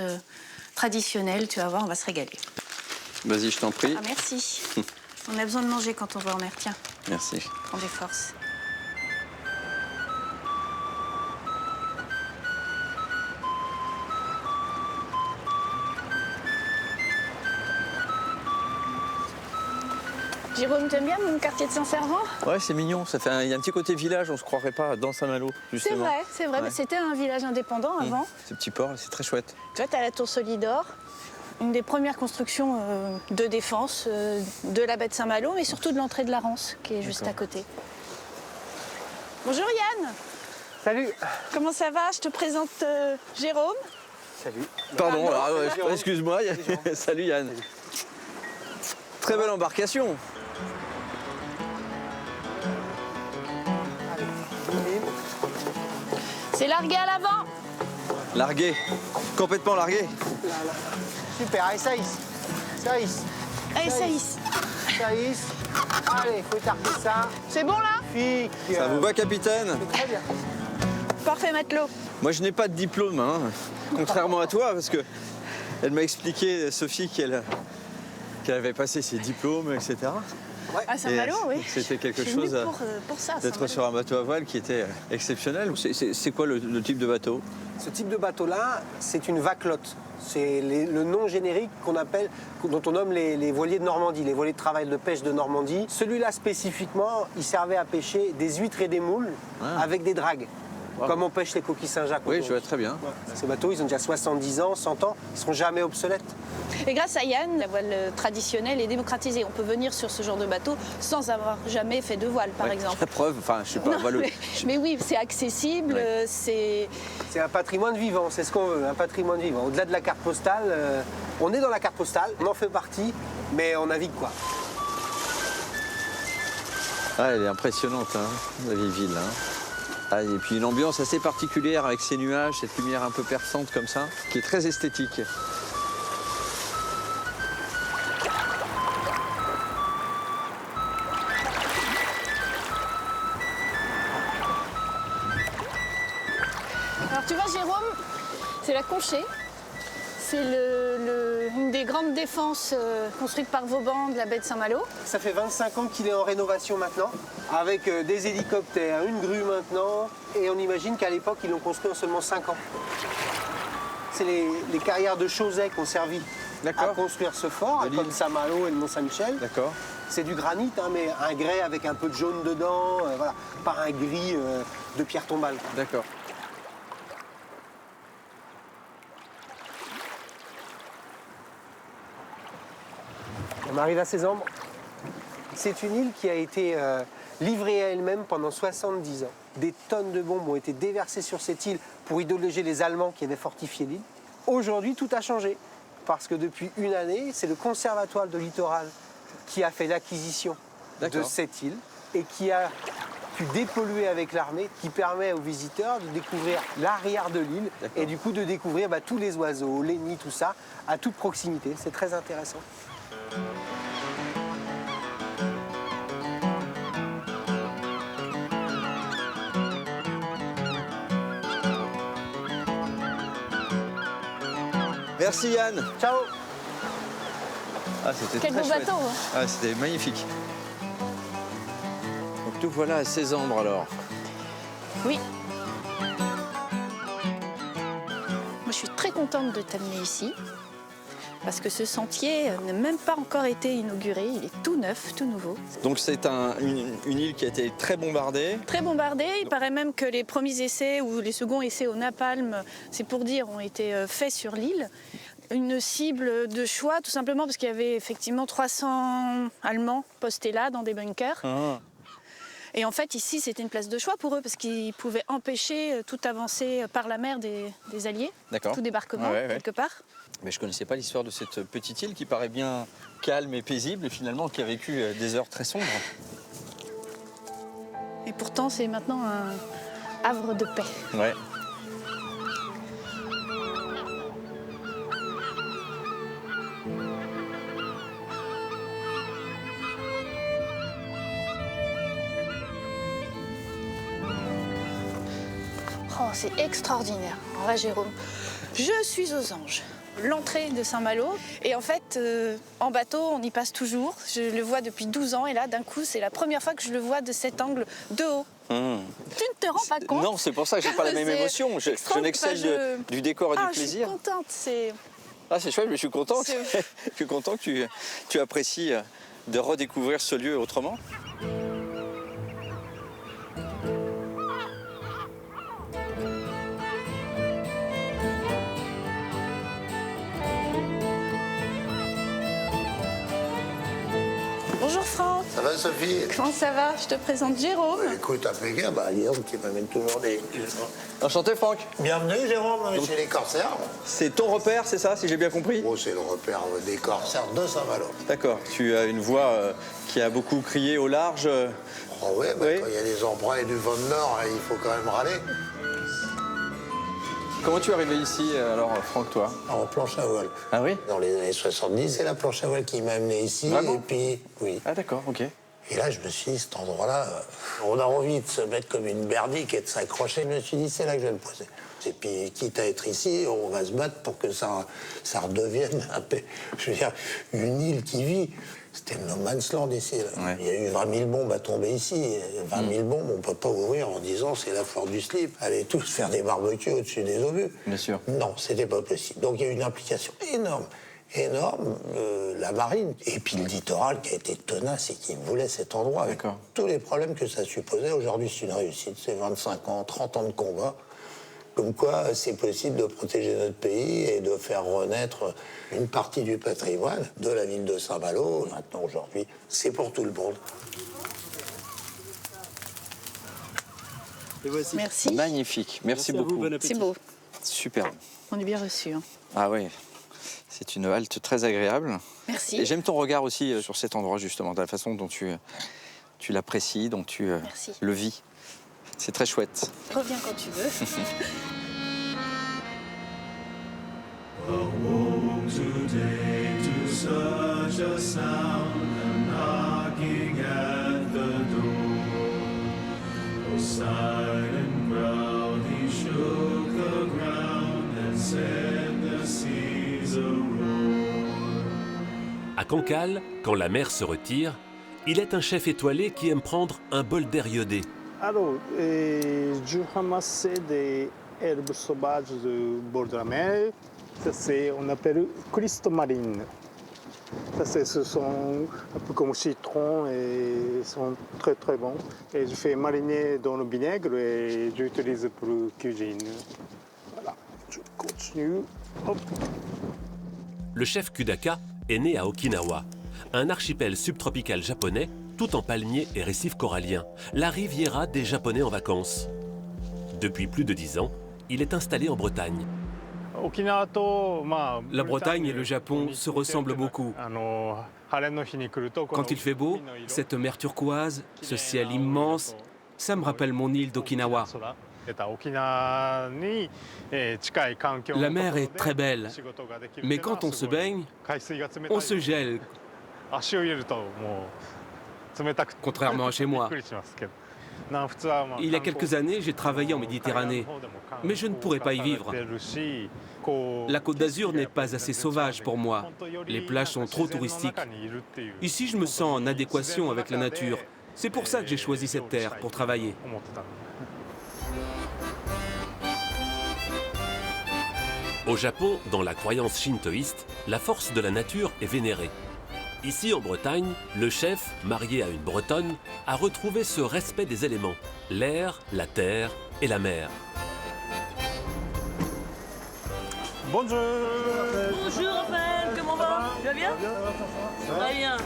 traditionnel. Tu vas voir, on va se régaler. Vas-y, je t'en prie. Ah, merci. On a besoin de manger quand on va en mer. Tiens. Merci. Prends des forces. Jérôme, t'aimes bien mon quartier de Saint-Servant? Ouais, c'est mignon. Il y a un petit côté village, on se croirait pas dans Saint-Malo, justement. C'est vrai. Ouais. Mais c'était un village indépendant avant. Ce petit port, c'est très chouette. Tu vois, t'as la tour Solidor, une des premières constructions de défense de la baie de Saint-Malo, mais surtout de l'entrée de la Rance, qui est juste à côté. Bonjour Yann. Salut. Comment ça va? Je te présente Jérôme. Salut. Pardon, excuse-moi. Salut Yann. Salut. Très belle embarcation. C'est largué à l'avant. Largué. Complètement largué. Super, allez, ça hisse. Ça hisse. Allez, ça hisse. Ça hisse. Allez, faut étarter ça. C'est bon là? Fic. Ça vous va, capitaine? Très bien. Parfait, matelot. Moi, je n'ai pas de diplôme, hein, contrairement à toi, parce que elle m'a expliqué, Sophie, qu'elle avait passé ses diplômes, etc. Ouais. À Saint-Malo, oui. C'était quelque chose d'être sur un bateau à voile qui était exceptionnel. C'est quoi le type de bateau? Ce type de bateau-là, c'est une vaclotte. C'est le nom générique dont on nomme les voiliers de Normandie, les voiliers de travail de pêche de Normandie. Celui-là spécifiquement, il servait à pêcher des huîtres et des moules avec des dragues. Wow. Comme on pêche les coquilles Saint-Jacques. Oui, je vois très bien. Ouais. Ces bateaux, ils ont déjà 70 ans, 100 ans, ils ne seront jamais obsolètes. Et grâce à Yann, la voile traditionnelle est démocratisée. On peut venir sur ce genre de bateau sans avoir jamais fait de voile, par exemple. La preuve, enfin, je sais pas, voileux. Mais oui, c'est accessible, c'est un patrimoine vivant, c'est ce qu'on veut, un patrimoine vivant. Au-delà de la carte postale, on est dans la carte postale, on en fait partie, mais on navigue quoi. Ah, elle est impressionnante, hein, la vieille ville. Hein. Ah, et puis une ambiance assez particulière avec ces nuages, cette lumière un peu perçante comme ça, qui est très esthétique. Alors tu vois Jérôme, c'est la Conchée. C'est une des grandes défenses construites par Vauban de la baie de Saint-Malo. Ça fait 25 ans qu'il est en rénovation maintenant, avec des hélicoptères, une grue maintenant, et on imagine qu'à l'époque, ils l'ont construit en seulement 5 ans. C'est les carrières de Chauzet qui ont servi à construire ce fort, comme Saint-Malo et le Mont-Saint-Michel. D'accord. C'est du granit, hein, mais un grès avec un peu de jaune dedans, voilà, pas un gris de pierre tombale. D'accord. On arrive à Cézembre. C'est une île qui a été livrée à elle-même pendant 70 ans. Des tonnes de bombes ont été déversées sur cette île pour idéologer les Allemands qui avaient fortifié l'île. Aujourd'hui, tout a changé. Parce que depuis une année, c'est le Conservatoire de littoral qui a fait l'acquisition de cette île et qui a pu dépolluer avec l'armée, qui permet aux visiteurs de découvrir l'arrière de l'île et du coup de découvrir tous les oiseaux, les nids, tout ça, à toute proximité. C'est très intéressant. Merci Yann. Ciao. Ah, c'était Quel très beau chouette. bateau. Ah, c'était magnifique. Donc nous voilà à Cézembre alors. Oui. Moi, je suis très contente de t'amener ici. Parce que ce sentier n'a même pas encore été inauguré, il est tout neuf, tout nouveau. Donc c'est une île qui a été très bombardée. Très bombardée, il paraît même que les premiers essais ou les seconds essais au napalm, c'est pour dire, ont été faits sur l'île. Une cible de choix, tout simplement parce qu'il y avait effectivement 300 Allemands postés là dans des bunkers. Ah. Et en fait, ici, c'était une place de choix pour eux parce qu'ils pouvaient empêcher toute avancée par la mer des Alliés, tout débarquement, quelque part. Mais je ne connaissais pas l'histoire de cette petite île qui paraît bien calme et paisible et finalement qui a vécu des heures très sombres. Et pourtant, c'est maintenant un havre de paix. Ouais. c'est extraordinaire. Alors là, Jérôme, je suis aux anges. L'entrée de Saint-Malo. Et en fait, en bateau, on y passe toujours. Je le vois depuis 12 ans et là, d'un coup, c'est la première fois que je le vois de cet angle de haut. Tu ne te rends pas compte? Non, c'est pour ça que j'ai pas la même émotion. Je n'excelle du décor et du plaisir. Je suis contente. C'est chouette, mais je suis content. Je suis content que tu apprécies de redécouvrir ce lieu autrement. Bonjour Franck. Ça va Sophie? Comment ça va? Je te présente Jérôme. Écoute, impeccable, Jérôme qui m'amène toujours des... Enchanté Franck. Bienvenue Jérôme, chez les Corsaires. C'est ton repère, c'est ça, si j'ai bien compris? Oh, c'est le repère des Corsaires de Saint-Malo. D'accord, tu as une voix qui a beaucoup crié au large. Oh oui, bah, oui. Quand il y a des emprunts et du vent de nord, il faut quand même râler. Comment tu es arrivé ici, alors, Franck, toi? En planche à voile. Ah oui? Dans les années 70, c'est la planche à voile qui m'a amené ici. Vraiment? Et puis, oui. Ah d'accord, ok. Et là, je me suis dit, cet endroit-là, on a envie de se mettre comme une berdique et de s'accrocher. Je me suis dit, c'est là que je vais le poser. Et puis, quitte à être ici, on va se battre pour que ça redevienne un peu, je veux dire, une île qui vit. C'était le no man's land ici. Là. Ouais. Il y a eu 20 000 bombes à tomber ici. 20 000 bombes, on ne peut pas ouvrir en disant c'est la foire du slip. Allez tous faire des barbecues au-dessus des obus. Bien sûr. Non, c'était pas possible. Donc il y a eu une implication énorme. La marine, et puis le littoral qui a été tenace et qui voulait cet endroit, avec tous les problèmes que ça supposait. Aujourd'hui, c'est une réussite, c'est 25 ans, 30 ans de combat. Comme quoi, c'est possible de protéger notre pays et de faire renaître une partie du patrimoine de la ville de Saint-Malo. Maintenant, aujourd'hui, c'est pour tout le monde. Et voici. Merci. Magnifique, merci beaucoup. Bon c'est beau. Super. On est bien reçus. Hein. Ah oui. C'est une halte très agréable. Merci. Et j'aime ton regard aussi sur cet endroit, justement, de la façon dont tu l'apprécies, dont tu le vis. C'est très chouette. Reviens quand tu veux. À Cancale, quand la mer se retire, il est un chef étoilé qui aime prendre un bol d'air iodé. Alors, je ramassais des herbes sauvages du bord de la mer. Ça, on appelle cristaux-marine. Ce sont un peu comme citron et sont très très bons. Et je fais mariner dans le vinaigre et j'utilise pour la cuisine. Voilà, je continue. Hop. Le chef Kudaka est né à Okinawa, un archipel subtropical japonais tout en palmiers et récifs coralliens, la Riviera des Japonais en vacances. Depuis plus de 10 ans, il est installé en Bretagne. La Bretagne et le Japon se ressemblent beaucoup. Quand il fait beau, cette mer turquoise, ce ciel immense, ça me rappelle mon île d'Okinawa. La mer est très belle, mais quand on se baigne, on se gèle. Contrairement à chez moi. Il y a quelques années, j'ai travaillé en Méditerranée, mais je ne pourrais pas y vivre. La Côte d'Azur n'est pas assez sauvage pour moi. Les plages sont trop touristiques. Ici, je me sens en adéquation avec la nature. C'est pour ça que j'ai choisi cette terre pour travailler. Au Japon, dans la croyance shintoïste, la force de la nature est vénérée. Ici, en Bretagne, le chef, marié à une Bretonne, a retrouvé ce respect des éléments, l'air, la terre et la mer. Bonjour. Bonjour Raphaël, comment va? Tu vas bien? Très bien.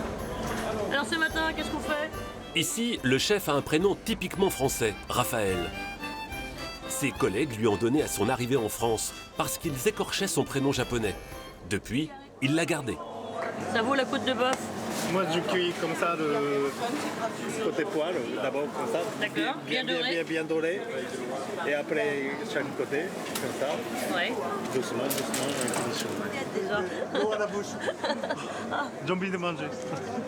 Alors ce matin, qu'est-ce qu'on fait? Ici, le chef a un prénom typiquement français, Raphaël. Ses collègues lui ont donné à son arrivée en France parce qu'ils écorchaient son prénom japonais. Depuis, il l'a gardé. Ça vaut la côte de bœuf? Moi, je cuis comme ça, le côté poil, d'abord comme ça. D'accord, bien doré. Bien doré. Et après, chaque côté, comme ça. Ouais. Doucement, doucement. L'eau à la bouche. J'ai envie de manger.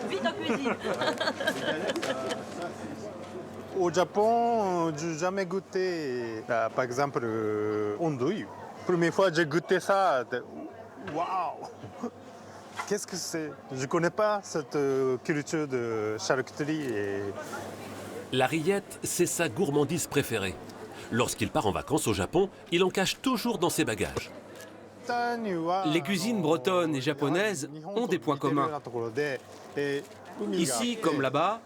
Vite en cuisine. Au Japon, j'ai jamais goûté, par exemple, andouille. Première fois j'ai goûté ça, waouh! Qu'est-ce que c'est? Je ne connais pas cette culture de charcuterie. La rillette, c'est sa gourmandise préférée. Lorsqu'il part en vacances au Japon, il en cache toujours dans ses bagages. Les cuisines bretonnes et japonaises ont des points communs. Ici, comme là-bas,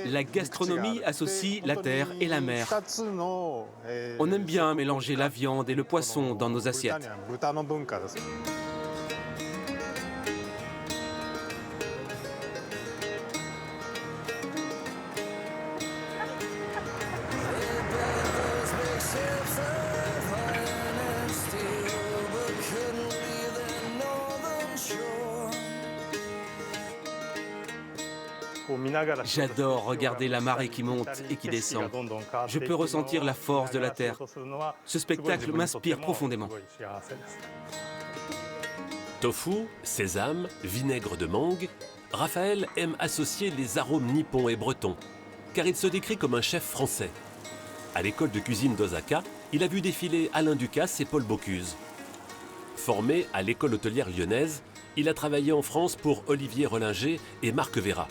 la gastronomie associe la terre et la mer. On aime bien mélanger la viande et le poisson dans nos assiettes. J'adore regarder la marée qui monte et qui descend. Je peux ressentir la force de la terre. Ce spectacle m'inspire profondément. Tofu, sésame, vinaigre de mangue, Raphaël aime associer les arômes nippons et bretons, car il se décrit comme un chef français. À l'école de cuisine d'Osaka, il a vu défiler Alain Ducasse et Paul Bocuse. Formé à l'école hôtelière lyonnaise, il a travaillé en France pour Olivier Rollinger et Marc Vera.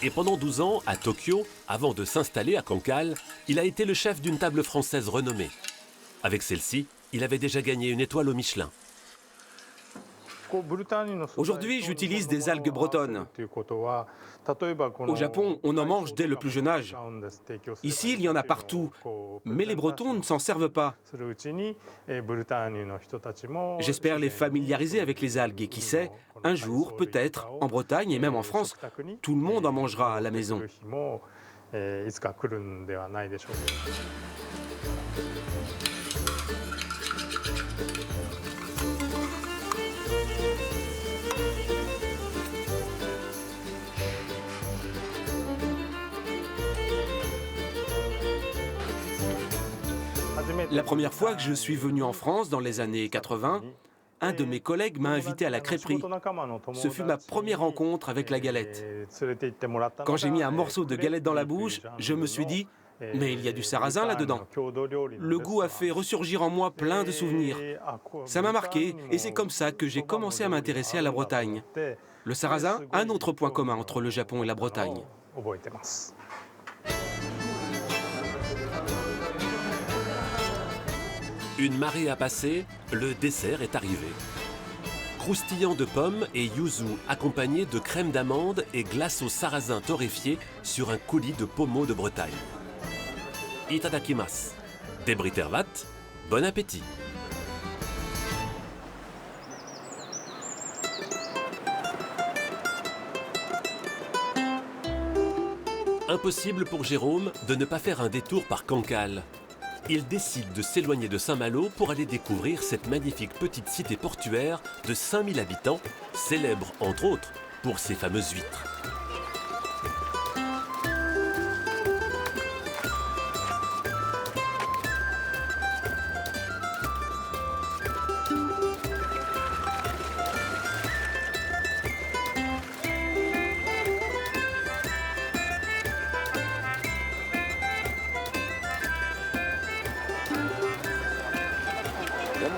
Et pendant 12 ans, à Tokyo, avant de s'installer à Cancale, il a été le chef d'une table française renommée. Avec celle-ci, il avait déjà gagné une étoile au Michelin. Aujourd'hui, j'utilise des algues bretonnes. Au Japon, on en mange dès le plus jeune âge. Ici, il y en a partout, mais les Bretons ne s'en servent pas. J'espère les familiariser avec les algues et qui sait, un jour, peut-être, en Bretagne et même en France, tout le monde en mangera à la maison. La première fois que je suis venu en France, dans les années 80, un de mes collègues m'a invité à la crêperie. Ce fut ma première rencontre avec la galette. Quand j'ai mis un morceau de galette dans la bouche, je me suis dit « mais il y a du sarrasin là-dedans ». Le goût a fait ressurgir en moi plein de souvenirs. Ça m'a marqué et c'est comme ça que j'ai commencé à m'intéresser à la Bretagne. Le sarrasin, un autre point commun entre le Japon et la Bretagne. Une marée a passé, le dessert est arrivé. Croustillant de pommes et yuzu accompagné de crème d'amande et glace au sarrasin torréfié sur un coulis de pommeau de Bretagne. Itadakimasu. Debritervat, bon appétit. Impossible pour Jérôme de ne pas faire un détour par Cancale. Il décide de s'éloigner de Saint-Malo pour aller découvrir cette magnifique petite cité portuaire de 5000 habitants, célèbre entre autres pour ses fameuses huîtres.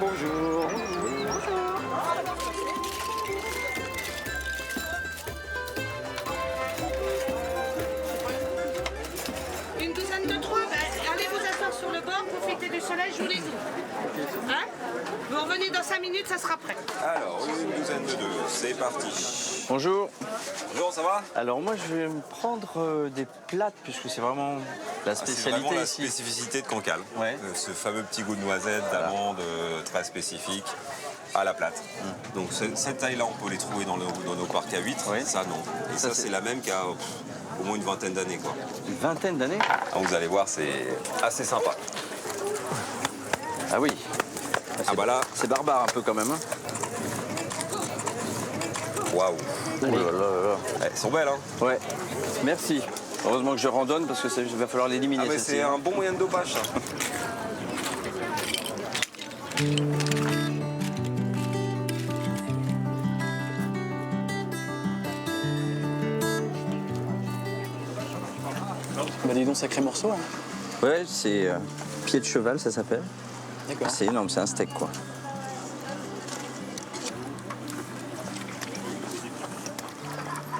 Bonjour. Une douzaine de trois, allez vous asseoir sur le bord, profitez du soleil, je vous les ouvre. Hein? Vous revenez dans 5 minutes, ça sera prêt. Alors, une douzaine de deux, c'est parti. Bonjour. Bonjour, ça va? Alors moi je vais me prendre des plâtres puisque c'est vraiment la spécialité C'est vraiment la ici. spécificité de Cancale. Ouais. Ce fameux petit goût de noisette, d'amande très spécifique à la plate. Donc cette taille-là, on peut les trouver dans nos parcs à huîtres. Ça, non. Et ça c'est la même qui a au moins une vingtaine d'années. Une vingtaine d'années? Vous allez voir, c'est assez sympa. Ah oui. Ah bah là, c'est barbare un peu quand même. Hein. Waouh. Oh là là là. Elles sont belles, hein? Ouais. Merci. Heureusement que je randonne parce que il va falloir l'éliminer. Ah mais c'est un bon moyen de dopage, ça. Bah dis donc, sacré morceau. Hein. Ouais, c'est pied de cheval, ça s'appelle. D'accord. C'est énorme, c'est un steak, quoi.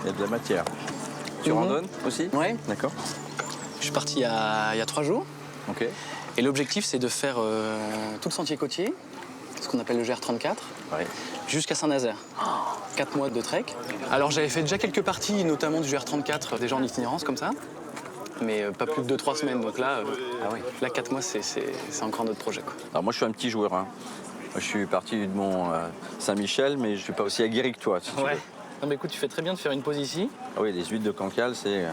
Il y a de la matière. Tu randonnes aussi? Ouais. D'accord. Je suis parti il y a 3 jours. Ok. Et l'objectif, c'est de faire tout le sentier côtier, ce qu'on appelle le GR34, jusqu'à Saint-Nazaire. 4 mois de trek. Alors j'avais fait déjà quelques parties, notamment du GR34, déjà en itinérance comme ça, mais pas plus de 2-3 semaines. Donc là, là 4 mois, c'est encore notre projet, quoi. Alors moi, je suis un petit joueur. Hein. Moi, je suis parti du Mont Saint-Michel, mais je suis pas aussi aguerri que toi. Si tu veux. Non, mais écoute, tu fais très bien de faire une pause ici. Ah oui, les huîtres de Cancale, c'est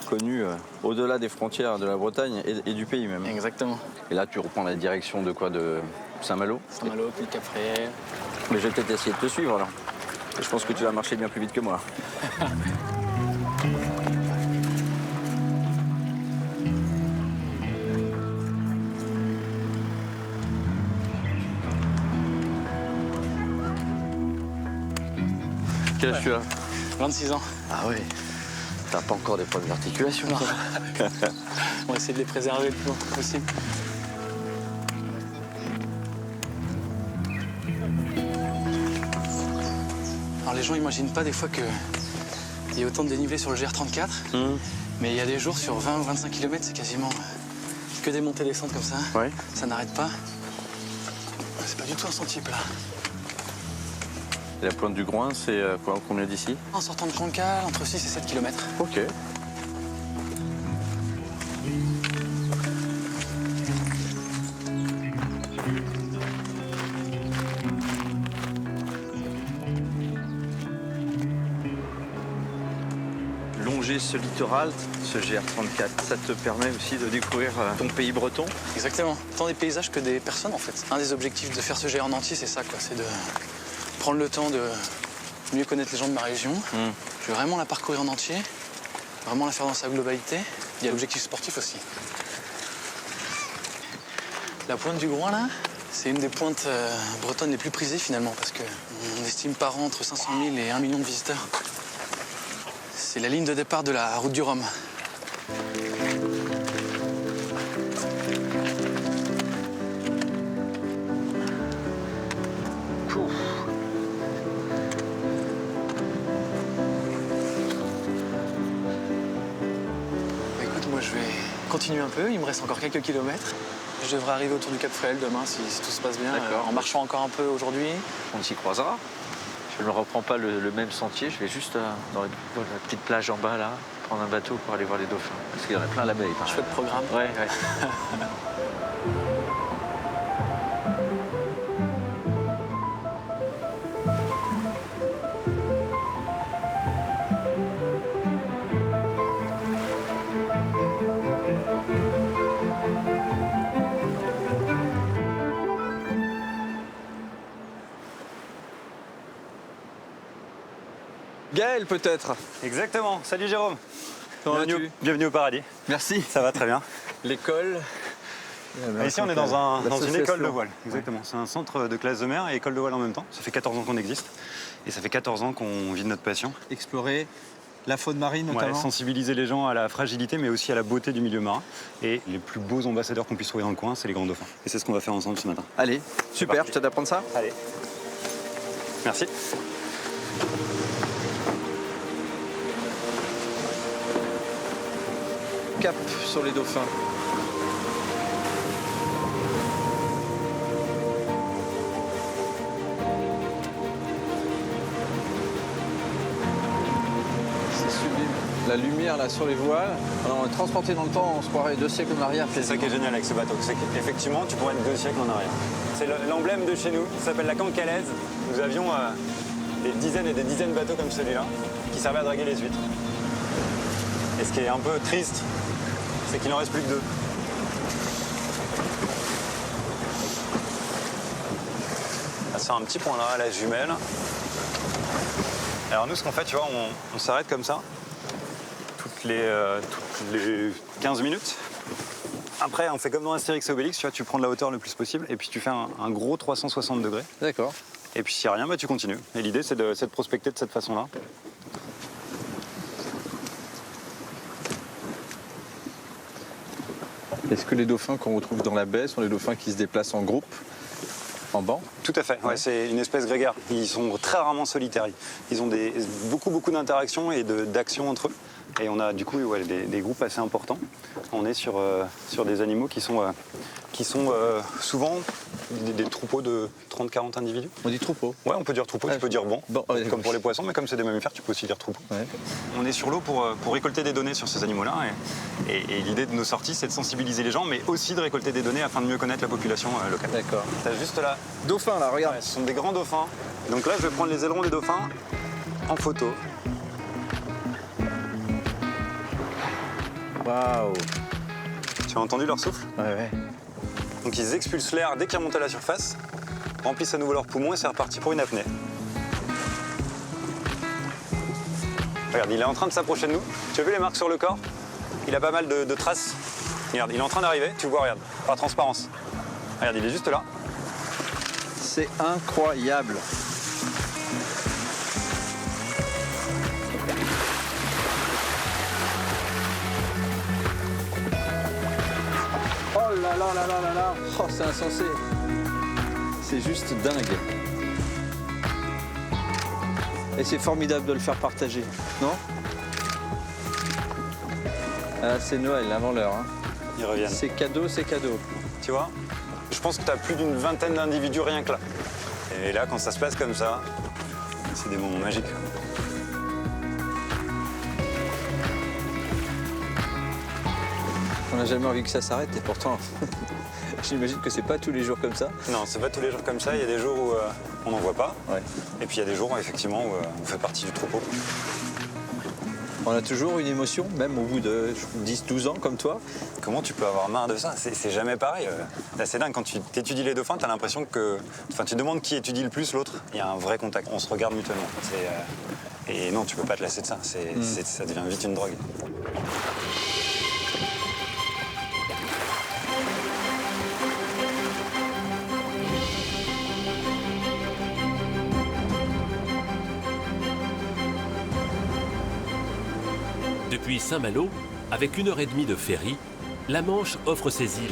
connu au-delà des frontières de la Bretagne et du pays même. Exactement. Et là, tu reprends la direction de quoi? De Saint-Malo? Saint-Malo, puis le Cap-Fréhel. Mais je vais peut-être essayer de te suivre alors. Et je pense que tu vas marcher bien plus vite que moi. Quel âge tu as? 26 ans. Ah oui. T'as pas encore des problèmes d'articulation? On va essayer de les préserver le plus longtemps possible. Alors les gens n'imaginent pas des fois qu'il y a autant de dénivelé sur le GR34, mais il y a des jours sur 20 ou 25 km, c'est quasiment que des montées-descentes comme ça. Ouais. Ça n'arrête pas. C'est pas du tout un sentier plat. Et la pointe du Groin, c'est combien d'ici? En sortant de Cancale, entre 6 et 7 km. Ok. Longer ce littoral, ce GR34, ça te permet aussi de découvrir ton pays breton? Exactement. Tant des paysages que des personnes en fait. Un des objectifs de faire ce GR en entier, c'est ça, quoi. C'est de prendre le temps de mieux connaître les gens de ma région. Je veux vraiment la parcourir en entier, vraiment la faire dans sa globalité. Il y a l'objectif sportif aussi. La pointe du Groin, là, c'est une des pointes bretonnes les plus prisées finalement, parce qu'on estime par an entre 500 000 et 1 million de visiteurs. C'est la ligne de départ de la route du Rhum. Écoute, moi je vais continuer un peu, il me reste encore quelques kilomètres. Je devrais arriver autour du Cap-Fréhel demain si tout se passe bien, en marchant encore un peu aujourd'hui. On s'y croisera. Je ne reprends pas le même sentier, je vais juste dans la petite plage en bas là, prendre un bateau pour aller voir les dauphins. Parce qu'il y en a plein la baie. Chouette programme. Ouais. Gaël peut-être? Exactement. Salut Jérôme. Bienvenue au paradis. Merci. Ça va très bien. L'école. Ici on est dans une école de voile. Exactement. C'est un centre de classe de mer et école de voile en même temps. Ça fait 14 ans qu'on existe. Et ça fait 14 ans qu'on vit de notre passion. Explorer la faune marine notamment. Sensibiliser les gens à la fragilité mais aussi à la beauté du milieu marin. Et les plus beaux ambassadeurs qu'on puisse trouver dans le coin, c'est les grands dauphins. Et c'est ce qu'on va faire ensemble ce matin. Allez, super, je t'aide à prendre ça. Allez. Merci. Cap sur les dauphins. C'est sublime. La lumière là sur les voiles. Alors on est transporté dans le temps, on se croirait 2 siècles en arrière. C'est ça qui est génial avec ce bateau, c'est qu'effectivement tu pourrais être 2 siècles en arrière. C'est l'emblème de chez nous, ça s'appelle la Cancalaise. Nous avions des dizaines et des dizaines de bateaux comme celui-là qui servaient à draguer les huîtres. Et ce qui est un peu triste, c'est qu'il n'en reste plus que 2. Là, c'est un petit point là, à la jumelle. Alors nous, ce qu'on fait, tu vois, on s'arrête comme ça, toutes les 15 minutes. Après, on fait comme dans Astérix et Obélix, tu vois, tu prends de la hauteur le plus possible, et puis tu fais un gros 360 degrés. D'accord. Et puis s'il n'y a rien, bah, tu continues. Et l'idée, c'est de prospecter de cette façon-là. Est-ce que les dauphins qu'on retrouve dans la baie sont les dauphins qui se déplacent en groupe, en banc? Tout à fait, ouais, c'est une espèce grégaire. Ils sont très rarement solitaires. Ils ont beaucoup d'interactions et d'actions entre eux. Et on a du coup des groupes assez importants. On est sur des animaux qui sont souvent des troupeaux de 30-40 individus. On dit troupeau? Ouais, on peut dire troupeau, tu peux dire banc, comme pour les poissons, mais comme c'est des mammifères, tu peux aussi dire troupeau. Ouais. On est sur l'eau pour récolter des données sur ces animaux-là. Et l'idée de nos sorties, c'est de sensibiliser les gens, mais aussi de récolter des données afin de mieux connaître la population locale. D'accord. T'as juste là... Dauphins, là, regarde. Ouais, ce sont des grands dauphins. Donc là, je vais prendre les ailerons des dauphins en photo. Waouh! Tu as entendu leur souffle? Ouais. Donc ils expulsent l'air dès qu'ils remontent à la surface, remplissent à nouveau leurs poumons et c'est reparti pour une apnée. Regarde, il est en train de s'approcher de nous. Tu as vu les marques sur le corps? Il a pas mal de traces. Regarde, il est en train d'arriver. Tu vois, regarde, par transparence. Regarde, il est juste là. C'est incroyable. Oh là là là là là là. Oh, c'est insensé. C'est juste dingue. Et c'est formidable de le faire partager, non? Ah, c'est Noël avant l'heure. Hein. Ils reviennent. C'est cadeau, c'est cadeau. Tu vois? Je pense que tu as plus d'une vingtaine d'individus rien que là. Et là, quand ça se passe comme ça, c'est des moments magiques. On n'a jamais envie que ça s'arrête et pourtant, j'imagine que c'est pas tous les jours comme ça. Non, c'est pas tous les jours comme ça. Il y a des jours où on n'en voit pas. Ouais. Et puis il y a des jours, effectivement, où on fait partie du troupeau. On a toujours une émotion, même au bout de 10-12 ans comme toi. Comment tu peux avoir marre de ça? C'est jamais pareil. Là, c'est dingue. Quand tu étudies les dauphins, tu as l'impression que... Enfin, tu demandes qui étudie le plus l'autre. Il y a un vrai contact. On se regarde mutuellement. Et non, tu peux pas te lasser de ça. Ça devient vite une drogue. Depuis Saint-Malo, avec 1h30 de ferry, la Manche offre ses îles.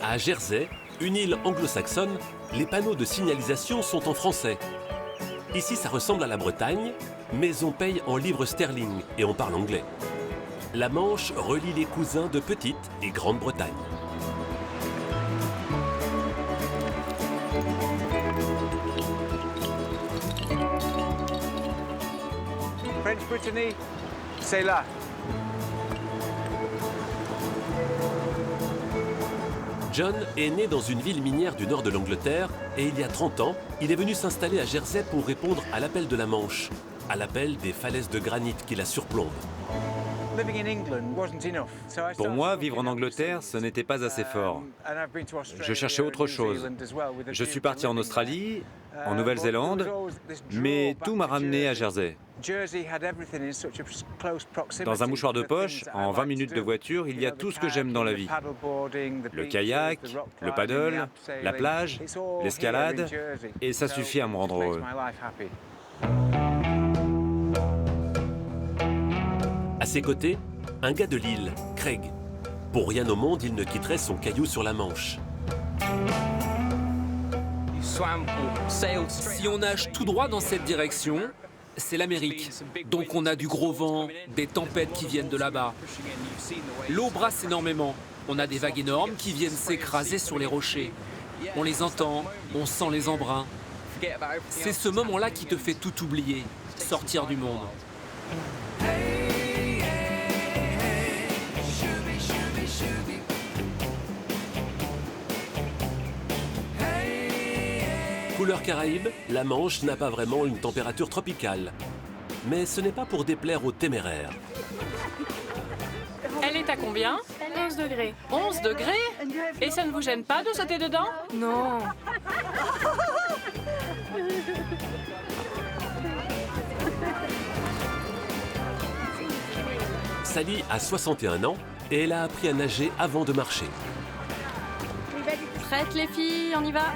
À Jersey, une île anglo-saxonne, les panneaux de signalisation sont en français. Ici, ça ressemble à la Bretagne, mais on paye en livres sterling et on parle anglais. La Manche relie les cousins de Petite et Grande-Bretagne. French Brittany, c'est là. John est né dans une ville minière du nord de l'Angleterre et il y a 30 ans, il est venu s'installer à Jersey pour répondre à l'appel de la Manche, à l'appel des falaises de granit qui la surplombent. Pour moi, vivre en Angleterre, ce n'était pas assez fort. Je cherchais autre chose. Je suis parti en Australie, en Nouvelle-Zélande, mais tout m'a ramené à Jersey. Dans un mouchoir de poche, en 20 minutes de voiture, il y a tout ce que j'aime dans la vie. Le kayak, le paddle, la plage, l'escalade, et ça suffit à me rendre heureux. À ses côtés, un gars de Lille, Craig. Pour rien au monde, il ne quitterait son caillou sur la Manche. Si on nage tout droit dans cette direction, c'est l'Amérique. Donc on a du gros vent, des tempêtes qui viennent de là-bas. L'eau brasse énormément. On a des vagues énormes qui viennent s'écraser sur les rochers. On les entend, on sent les embruns. C'est ce moment-là qui te fait tout oublier, sortir du monde. Couleur Caraïbe, la Manche n'a pas vraiment une température tropicale. Mais ce n'est pas pour déplaire aux téméraires. Elle est à combien? 11 degrés. 11 degrés? Et ça ne vous gêne pas de sauter dedans? Non. Sally a 61 ans et elle a appris à nager avant de marcher. Prêtes les filles, on y va?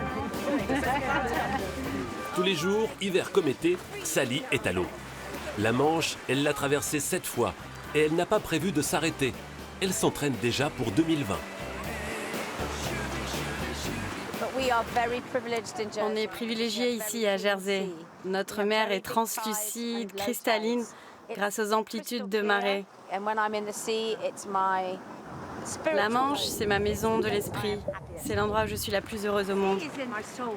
Tous les jours, hiver comme été, Sally est à l'eau. La Manche, elle l'a traversée 7 fois et elle n'a pas prévu de s'arrêter. Elle s'entraîne déjà pour 2020. On est privilégiés ici à Jersey. Notre mer est translucide, cristalline, grâce aux amplitudes de marée. La Manche, c'est ma maison de l'esprit. C'est l'endroit où je suis la plus heureuse au monde.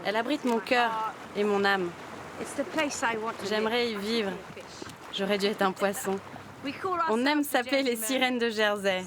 Elle abrite mon cœur et mon âme. J'aimerais y vivre. J'aurais dû être un poisson. On aime s'appeler les sirènes de Jersey.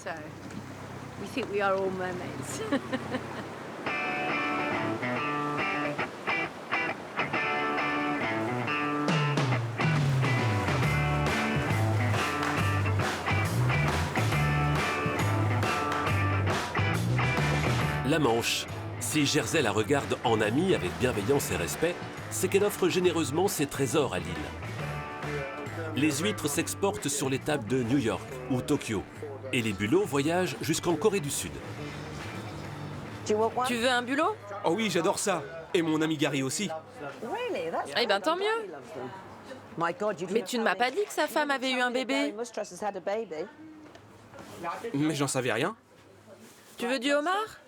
La Manche. Si Jersey la regarde en amie avec bienveillance et respect, c'est qu'elle offre généreusement ses trésors à l'île. Les huîtres s'exportent sur les tables de New York ou Tokyo et les bulots voyagent jusqu'en Corée du Sud. Tu veux un bulot? Oh oui, j'adore ça. Et mon ami Gary aussi. Eh ben tant mieux. Mais tu ne m'as pas dit que sa femme avait eu un bébé. Mais j'en savais rien. Tu veux du homard?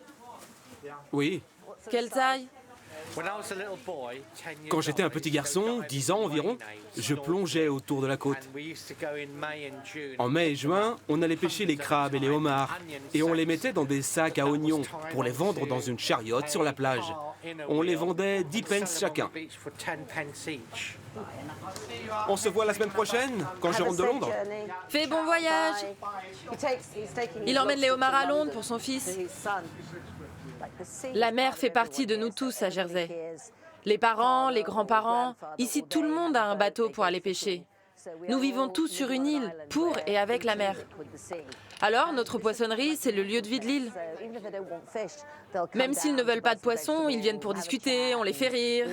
Oui. Quelle taille? Quand j'étais un petit garçon, 10 ans environ, je plongeais autour de la côte. En mai et juin, on allait pêcher les crabes et les homards et on les mettait dans des sacs à oignons pour les vendre dans une chariote sur la plage. On les vendait 10 pence chacun. On se voit la semaine prochaine, quand je rentre de Londres. Fais bon voyage. Il emmène les homards à Londres pour son fils. La mer fait partie de nous tous à Jersey. Les parents, les grands-parents, ici tout le monde a un bateau pour aller pêcher. Nous vivons tous sur une île, pour et avec la mer. Alors, notre poissonnerie, c'est le lieu de vie de l'île. Même s'ils ne veulent pas de poissons, ils viennent pour discuter, on les fait rire.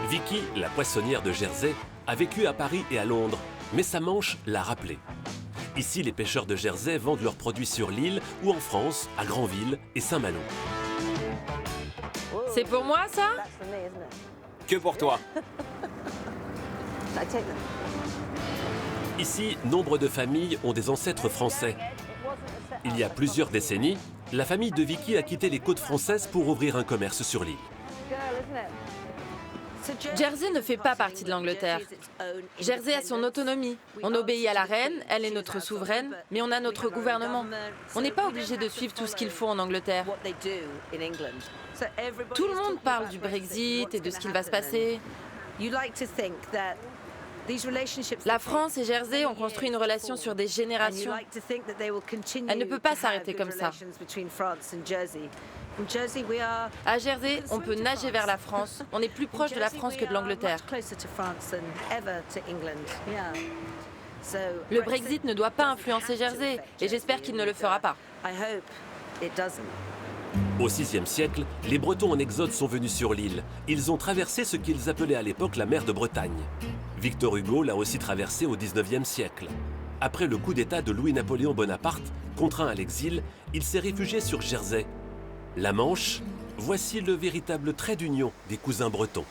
Vicky, la poissonnière de Jersey, a vécu à Paris et à Londres, mais sa Manche l'a rappelé. Ici, les pêcheurs de Jersey vendent leurs produits sur l'île ou en France, à Granville et Saint-Malo. C'est pour moi, ça? Que pour toi. Ici, nombre de familles ont des ancêtres français. Il y a plusieurs décennies, la famille de Vicky a quitté les côtes françaises pour ouvrir un commerce sur l'île. Jersey ne fait pas partie de l'Angleterre. Jersey a son autonomie. On obéit à la reine, elle est notre souveraine, mais on a notre gouvernement. On n'est pas obligé de suivre tout ce qu'ils font en Angleterre. Tout le monde parle du Brexit et de ce qu'il va se passer. La France et Jersey ont construit une relation sur des générations. Elle ne peut pas s'arrêter comme ça. À Jersey, on peut nager vers la France. On est plus proche de la France que de l'Angleterre. Le Brexit ne doit pas influencer Jersey, et j'espère qu'il ne le fera pas. Au VIe siècle, les Bretons en exode sont venus sur l'île. Ils ont traversé ce qu'ils appelaient à l'époque la mer de Bretagne. Victor Hugo l'a aussi traversé au XIXe siècle. Après le coup d'État de Louis-Napoléon Bonaparte, contraint à l'exil, il s'est réfugié sur Jersey. La Manche, voici le véritable trait d'union des cousins bretons.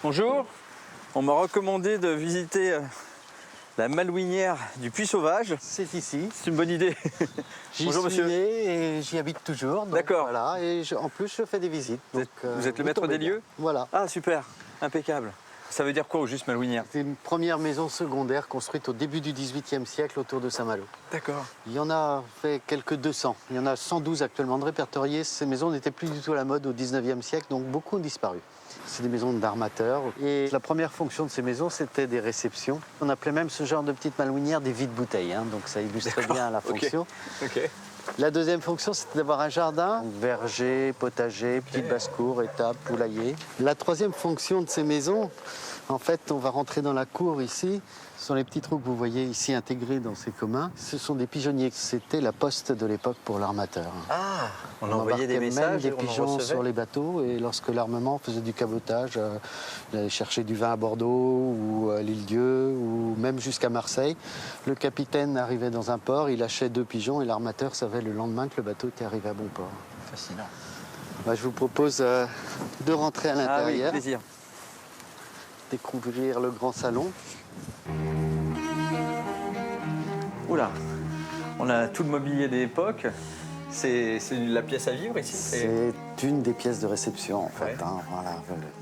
Bonjour, on m'a recommandé de visiter la malouinière du Puy Sauvage. C'est ici. C'est une bonne idée. Bonjour monsieur. J'y suis né et j'y habite toujours. D'accord. Voilà, et en plus je fais des visites. Vous êtes le maître des lieux? Voilà. Ah super, impeccable. Ça veut dire quoi au juste malouinière? C'est une première maison secondaire construite au début du XVIIIe siècle autour de Saint-Malo. D'accord. Il y en a fait quelques 200. Il y en a 112 actuellement de répertoriés. Ces maisons n'étaient plus du tout à la mode au XIXe siècle, donc beaucoup ont disparu. C'est des maisons d'armateurs. Et la première fonction de ces maisons, c'était des réceptions. On appelait même ce genre de petites malouinières des vides-bouteilles, hein, donc ça illustrait bien la fonction. Ok. La deuxième fonction, c'était d'avoir un jardin, verger, potager, petite basse-cour, étable, poulailler. La troisième fonction de ces maisons, en fait, on va rentrer dans la cour ici. Ce sont les petits trous que vous voyez ici intégrés dans ces communs. Ce sont des pigeonniers. C'était la poste de l'époque pour l'armateur. Ah, on envoyait des embarquait messages même des et on en pigeons recevait. sur les bateaux. Et lorsque l'armement faisait du cabotage, il allait chercher du vin à Bordeaux ou à l'Île-Dieu ou même jusqu'à Marseille. Le capitaine arrivait dans un port, il lâchait 2 pigeons et l'armateur savait le lendemain que le bateau était arrivé à bon port. Fascinant. Je vous propose de rentrer à l'intérieur. Ah oui, plaisir. Découvrir le grand salon. Oula, on a tout le mobilier de l'époque. C'est la pièce à vivre ici? C'est une des pièces de réception en fait. Ouais. Hein, voilà.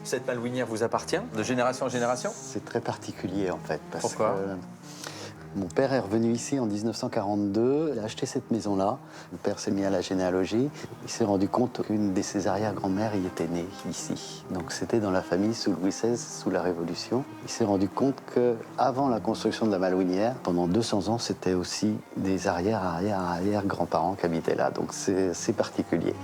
Cette malouinière vous appartient de génération en génération? C'est très particulier en fait. Parce Pourquoi? que mon père est revenu ici en 1942, il a acheté cette maison-là. Mon père s'est mis à la généalogie. Il s'est rendu compte qu'une de ses arrière-grand-mères y était née ici. Donc c'était dans la famille sous Louis XVI, sous la Révolution. Il s'est rendu compte qu'avant la construction de la malouinière, pendant 200 ans, c'était aussi des arrière-grands-parents qui habitaient là. Donc c'est particulier.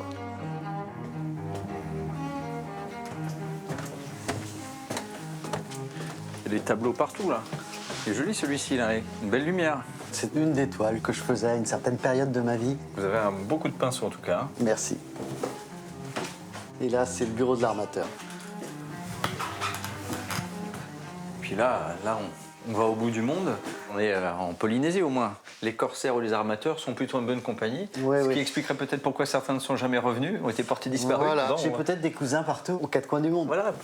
Il y a des tableaux partout là. C'est joli celui-ci là, une belle lumière. C'est une des toiles que je faisais à une certaine période de ma vie. Vous avez un beau coup de pinceau en tout cas. Hein. Merci. Et là, c'est le bureau de l'armateur. Puis là on va au bout du monde. On est en Polynésie au moins. Les corsaires ou les armateurs sont plutôt en bonne compagnie. Ouais, ce qui expliquerait peut-être pourquoi certains ne sont jamais revenus, ont été portés disparus. Voilà. Bon, J'ai peut-être des cousins partout, aux 4 coins du monde. Voilà.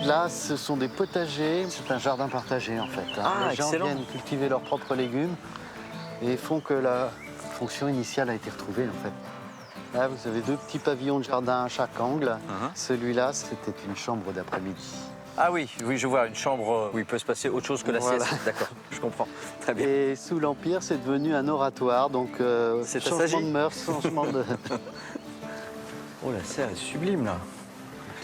Là, ce sont des potagers. C'est un jardin partagé, en fait. Ah, les gens excellent. viennent cultiver leurs propres légumes et font que la fonction initiale a été retrouvée, en fait. Là, vous avez 2 petits pavillons de jardin à chaque angle. Celui-là, c'était une chambre d'après-midi. Ah oui, je vois, une chambre où il peut se passer autre chose que la Voilà. sieste. D'accord, je comprends. Très bien. Et sous l'Empire, c'est devenu un oratoire, donc C'est changement assagi. de mœurs, changement de... Oh, la serre est sublime là.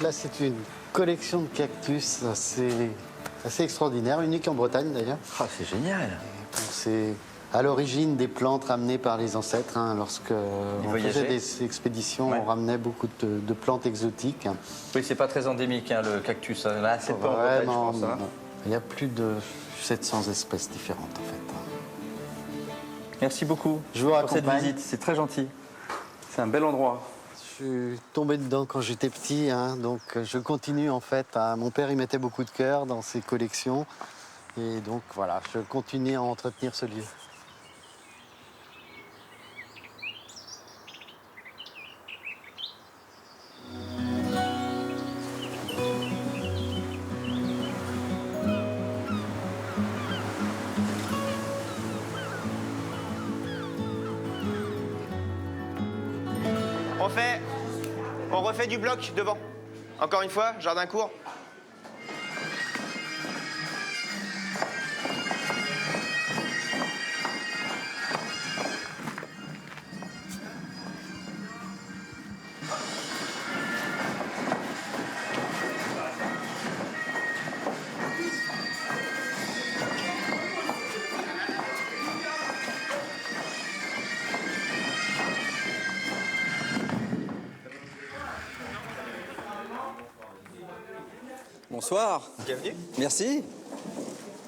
Là, c'est une collection de cactus assez extraordinaire, unique en Bretagne d'ailleurs. Ah, c'est génial. C'est à l'origine des plantes ramenées par les ancêtres. Hein, lorsque on voyageaient. faisait des expéditions, on ramenait beaucoup de plantes exotiques. Oui, c'est pas très endémique hein, le cactus. Là, c'est pas en Bretagne, je Vraiment, pense. Hein. il y a plus de 700 espèces différentes en fait. Merci beaucoup Je vous pour cette raccompagne. visite, c'est très gentil. C'est un bel endroit. Je suis tombé dedans quand j'étais petit, hein, donc je continue en fait. Mon père, il mettait beaucoup de cœur dans ses collections. Et donc voilà, je continue à entretenir ce lieu. On refait du bloc devant. Encore une fois, jardin court. Bonsoir. Bienvenue. Merci.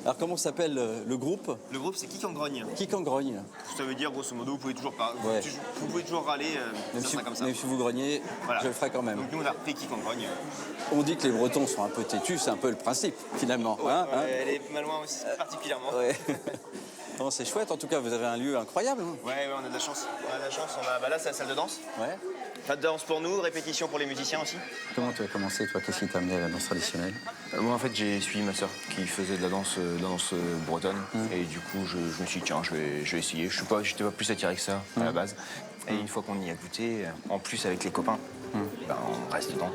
Alors comment s'appelle le groupe? Le groupe, c'est Qui en grogne. Qui en grogne? Ça veut dire, grosso modo, vous pouvez toujours, Ouais. vous pouvez toujours râler, Même ça si, sera comme ça. même si vous grognez, Voilà. je le ferai quand même. Donc nous, on a repris Qui en grogne. On dit que les Bretons sont un peu têtus, c'est un peu le principe finalement. Ouais, hein, hein elle est malouin aussi, particulièrement. Ouais. Non, c'est chouette, en tout cas, vous avez un lieu incroyable. Hein. Ouais, on a de la chance. On a de la chance. Là, c'est la salle de danse. Ouais. Pas de danse pour nous, répétition pour les musiciens aussi. Comment tu as commencé, toi? Qu'est-ce qui t'a amené à la danse traditionnelle? Moi, en fait, j'ai suivi ma sœur qui faisait de la danse bretonne. Et du coup, je me suis dit, tiens, je vais essayer. Je n'étais pas plus attiré que ça, à la base. Et une fois qu'on y a goûté, en plus avec les copains, ben, on reste dedans.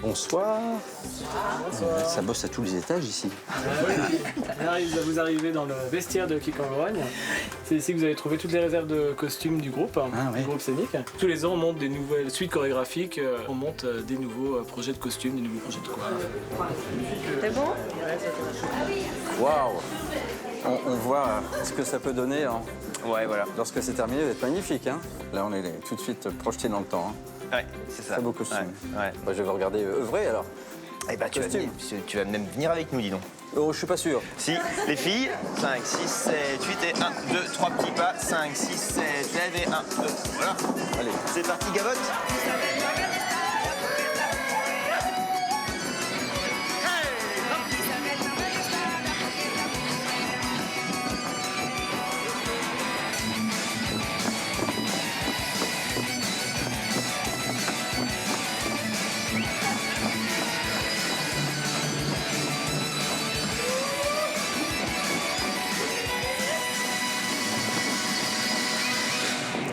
Bonsoir. Ça bosse à tous les étages ici. Vous arrivez dans le vestiaire de Kick en Grogne. C'est ici que vous allez trouver toutes les réserves de costumes du groupe, du groupe scénique. Tous les ans, on monte des nouvelles suites chorégraphiques, on monte des nouveaux projets de costumes, des nouveaux projets de coiffe. C'est bon? Waouh! On voit ce que ça peut donner. Hein. Ouais, voilà. Lorsque c'est terminé, ça va être magnifique. Hein. Là, on est tout de suite projeté dans le temps. Hein. Ouais, c'est ça. Très beau costume. Ouais. Bah, je vais vous regarder œuvrer alors. Eh ben, tu vas même venir avec nous, dis donc. Oh, je suis pas sûr. Si, les filles, 5, 6, 7, 8 et 1, 2, 3 petits pas, 5, 6, 7, lève et 1, 2, voilà. Allez. C'est parti, gavotte.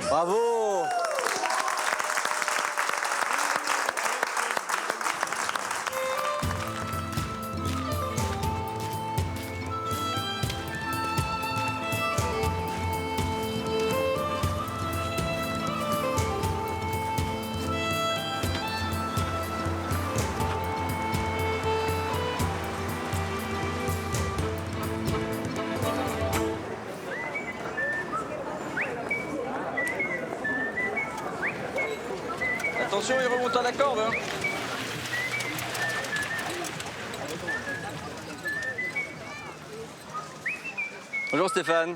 Bravo! Attention, il remonte à la corde. Hein. Bonjour Stéphane.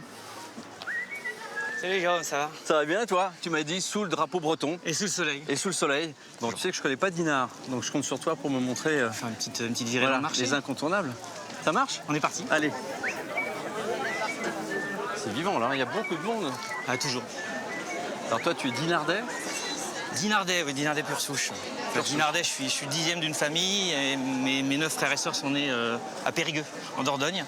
Salut Jérôme, ça va? Ça va bien toi? Tu m'as dit sous le drapeau breton. Et sous le soleil. Et sous le soleil. Bon, tu sais que je connais pas Dinard, donc je compte sur toi pour me montrer Enfin, une petite virée dans le marché. les incontournables. Ça marche? On est parti. Allez. C'est vivant là, il y a beaucoup de monde. Ah, toujours. Alors toi, tu es dinardais? Dinardais, oui, Dinardais pure souche. Dinardais, je suis 10e d'une famille et mes 9 frères et sœurs sont nés à Périgueux, en Dordogne.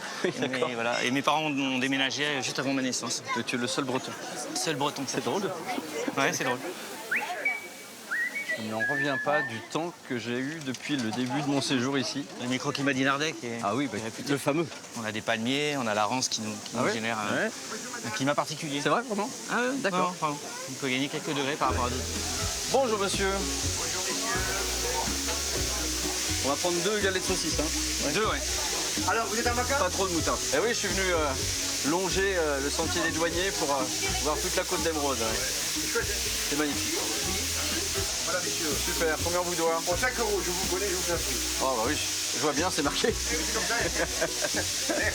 Voilà. Et mes parents ont déménagé juste avant ma naissance. Et tu es le seul breton? Seul breton. C'est drôle. Ouais, c'est drôle. Je n'en reviens pas du temps que j'ai eu depuis le début de mon séjour ici. Le microclimat dinardais qui est... Ah oui, bah, le fameux. On a des palmiers, on a la rance qui nous génère un climat particulier. C'est vrai, vraiment? Ah oui, d'accord. On peut gagner quelques degrés par rapport à d'autres. Bonjour monsieur. On va prendre 2 galettes de saucisses. Hein. 2, ouais. Alors, vous êtes un macabre? Pas trop de moutarde. Eh oui, je suis venu longer le sentier des douaniers pour voir toute la côte d'Émeraude. Ouais. C'est magnifique. Voilà, messieurs. Super, combien on vous doit? Pour 5 €, je vous connais, je vous fais un prix. Oh bah oui, je vois bien, c'est marqué. Merci.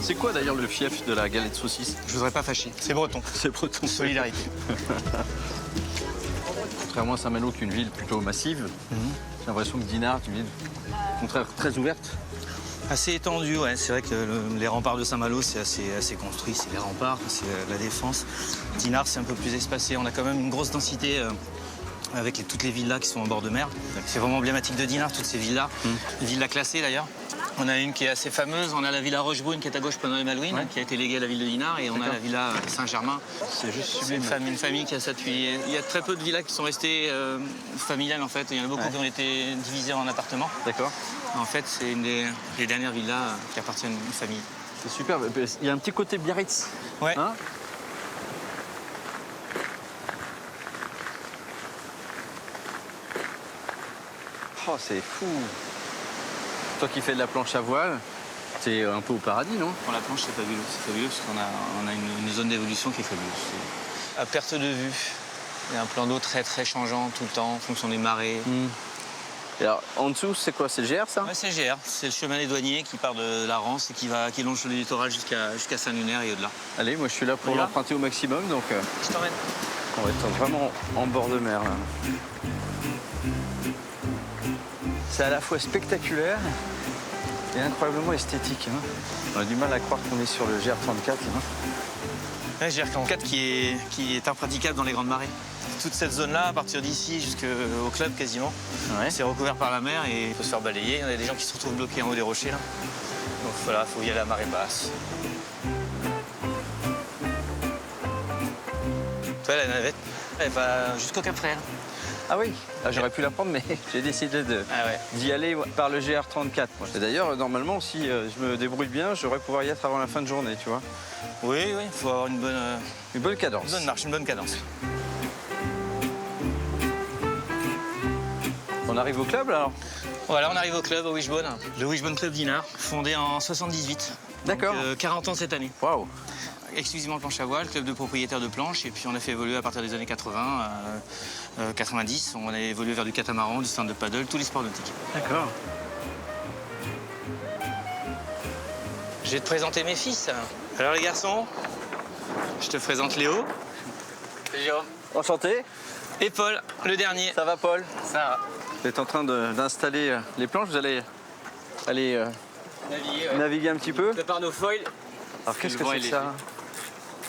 C'est quoi d'ailleurs le fief de la galette saucisse? Je voudrais pas fâcher. C'est breton. C'est breton. Solidarité. Contrairement à Saint-Malo, qui est une ville plutôt massive, j'ai l'impression que Dinard est une ville, au contraire, très ouverte. Assez étendue, ouais. C'est vrai que les remparts de Saint-Malo, c'est assez construit. C'est les remparts, c'est la défense. Dinard, c'est un peu plus espacé. On a quand même une grosse densité avec toutes les villas qui sont en bord de mer. C'est vraiment emblématique de Dinard, toutes ces villas. Les villas classées d'ailleurs. On a une qui est assez fameuse, on a la villa Rochebrune qui est à gauche pendant les Malouines, qui a été léguée à la ville de Dinard, et on a la villa Saint-Germain. C'est juste sublime. Une famille qui a s'appuyé. Il y a très peu de villas qui sont restées familiales en fait. Il y en a beaucoup qui ont été divisées en appartements. D'accord. En fait, c'est une des dernières villas qui appartiennent à une famille. C'est super. Il y a un petit côté Biarritz. Ouais. Hein? Oh, c'est fou. Toi qui fais de la planche à voile, t'es un peu au paradis, non? Pour la planche, c'est fabuleux. C'est fabuleux parce qu'on a une zone d'évolution qui est fabuleuse. À perte de vue, il y a un plan d'eau très très changeant tout le temps en fonction des marées. Et alors, en dessous, c'est quoi? C'est le GR, ça? Ouais, c'est le GR. C'est le chemin des douaniers qui part de la Rance et qui longe le littoral jusqu'à Saint-Lunaire et au-delà. Allez, moi je suis là pour l'emprunter au maximum, donc je t'emmène. on va être vraiment en bord de mer, là. C'est à la fois spectaculaire et incroyablement esthétique. Hein. On a du mal à croire qu'on est sur le GR34. Hein. Ouais, GR34 qui est impraticable dans les grandes marées. Toute cette zone-là, à partir d'ici jusqu'au club quasiment, c'est recouvert par la mer et il faut se faire balayer. Il y a des gens qui se retrouvent bloqués en haut des rochers là. Donc voilà, il faut y aller à marée basse. Toi, la navette, elle va jusqu'au Cap Frère. Ah oui, j'aurais pu la prendre, mais j'ai décidé d'y aller par le GR34. Et d'ailleurs, normalement, si je me débrouille bien, je devrais pouvoir y être avant la fin de journée, tu vois. Oui, il faut avoir une bonne cadence. Une bonne marche, une bonne cadence. On arrive au club, alors? Voilà, on arrive au club, au Wishbone. Le Wishbone Club d'Inard, fondé en 78. D'accord. 40 ans cette année. Waouh. Exclusivement planche à voile, club de propriétaires de planches. Et puis on a fait évoluer à partir des années 80, 90. On a évolué vers du catamaran, du stand-up paddle, tous les sports nautiques. D'accord. Je vais te présenter mes fils. Alors les garçons, je te présente Léo. Jérôme. Enchanté. Et Paul, le dernier. Ça va, Paul? Ça va. Vous êtes en train d'installer les planches, vous allez aller naviguer un petit peu. On prépare nos foils. Alors qu'est-ce que c'est que ça?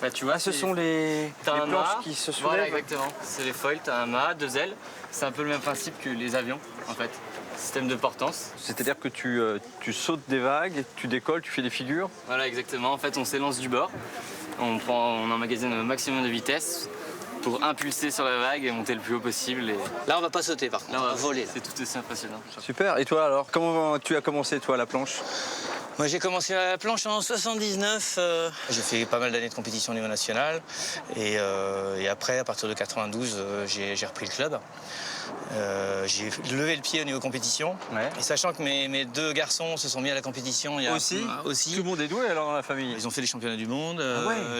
Bah, tu vois, ce sont les planches qui se soulèvent. Voilà, exactement. C'est les foils, t'as un mât, 2 ailes. C'est un peu le même principe que les avions, en fait. Système de portance. C'est-à-dire que tu sautes des vagues, tu décolles, tu fais des figures. Voilà, exactement. En fait, on s'élance du bord. On emmagasine un maximum de vitesse pour impulser sur la vague et monter le plus haut possible. Et... Là, on va pas sauter, par contre. Là, on va voler. C'est tout aussi impressionnant. Super. Et toi, alors, comment tu as commencé, toi, la planche? Moi, j'ai commencé la planche en 79. J'ai fait pas mal d'années de compétition au niveau national. Et après, à partir de 92, j'ai repris le club. J'ai levé le pied au niveau compétition. Ouais. Et sachant que mes 2 garçons se sont mis à la compétition il y a aussi. Tout le monde est doué alors dans la famille. Ils ont fait les championnats du monde.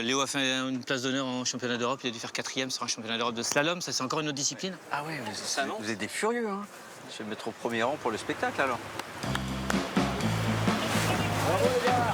Léo a fait une place d'honneur en championnat d'Europe. Il a dû faire 4e sur un championnat d'Europe de slalom. Ça, c'est encore une autre discipline. Ah ouais, vous êtes des furieux. Hein. Je vais me mettre au premier rang pour le spectacle alors. Bravo les gars.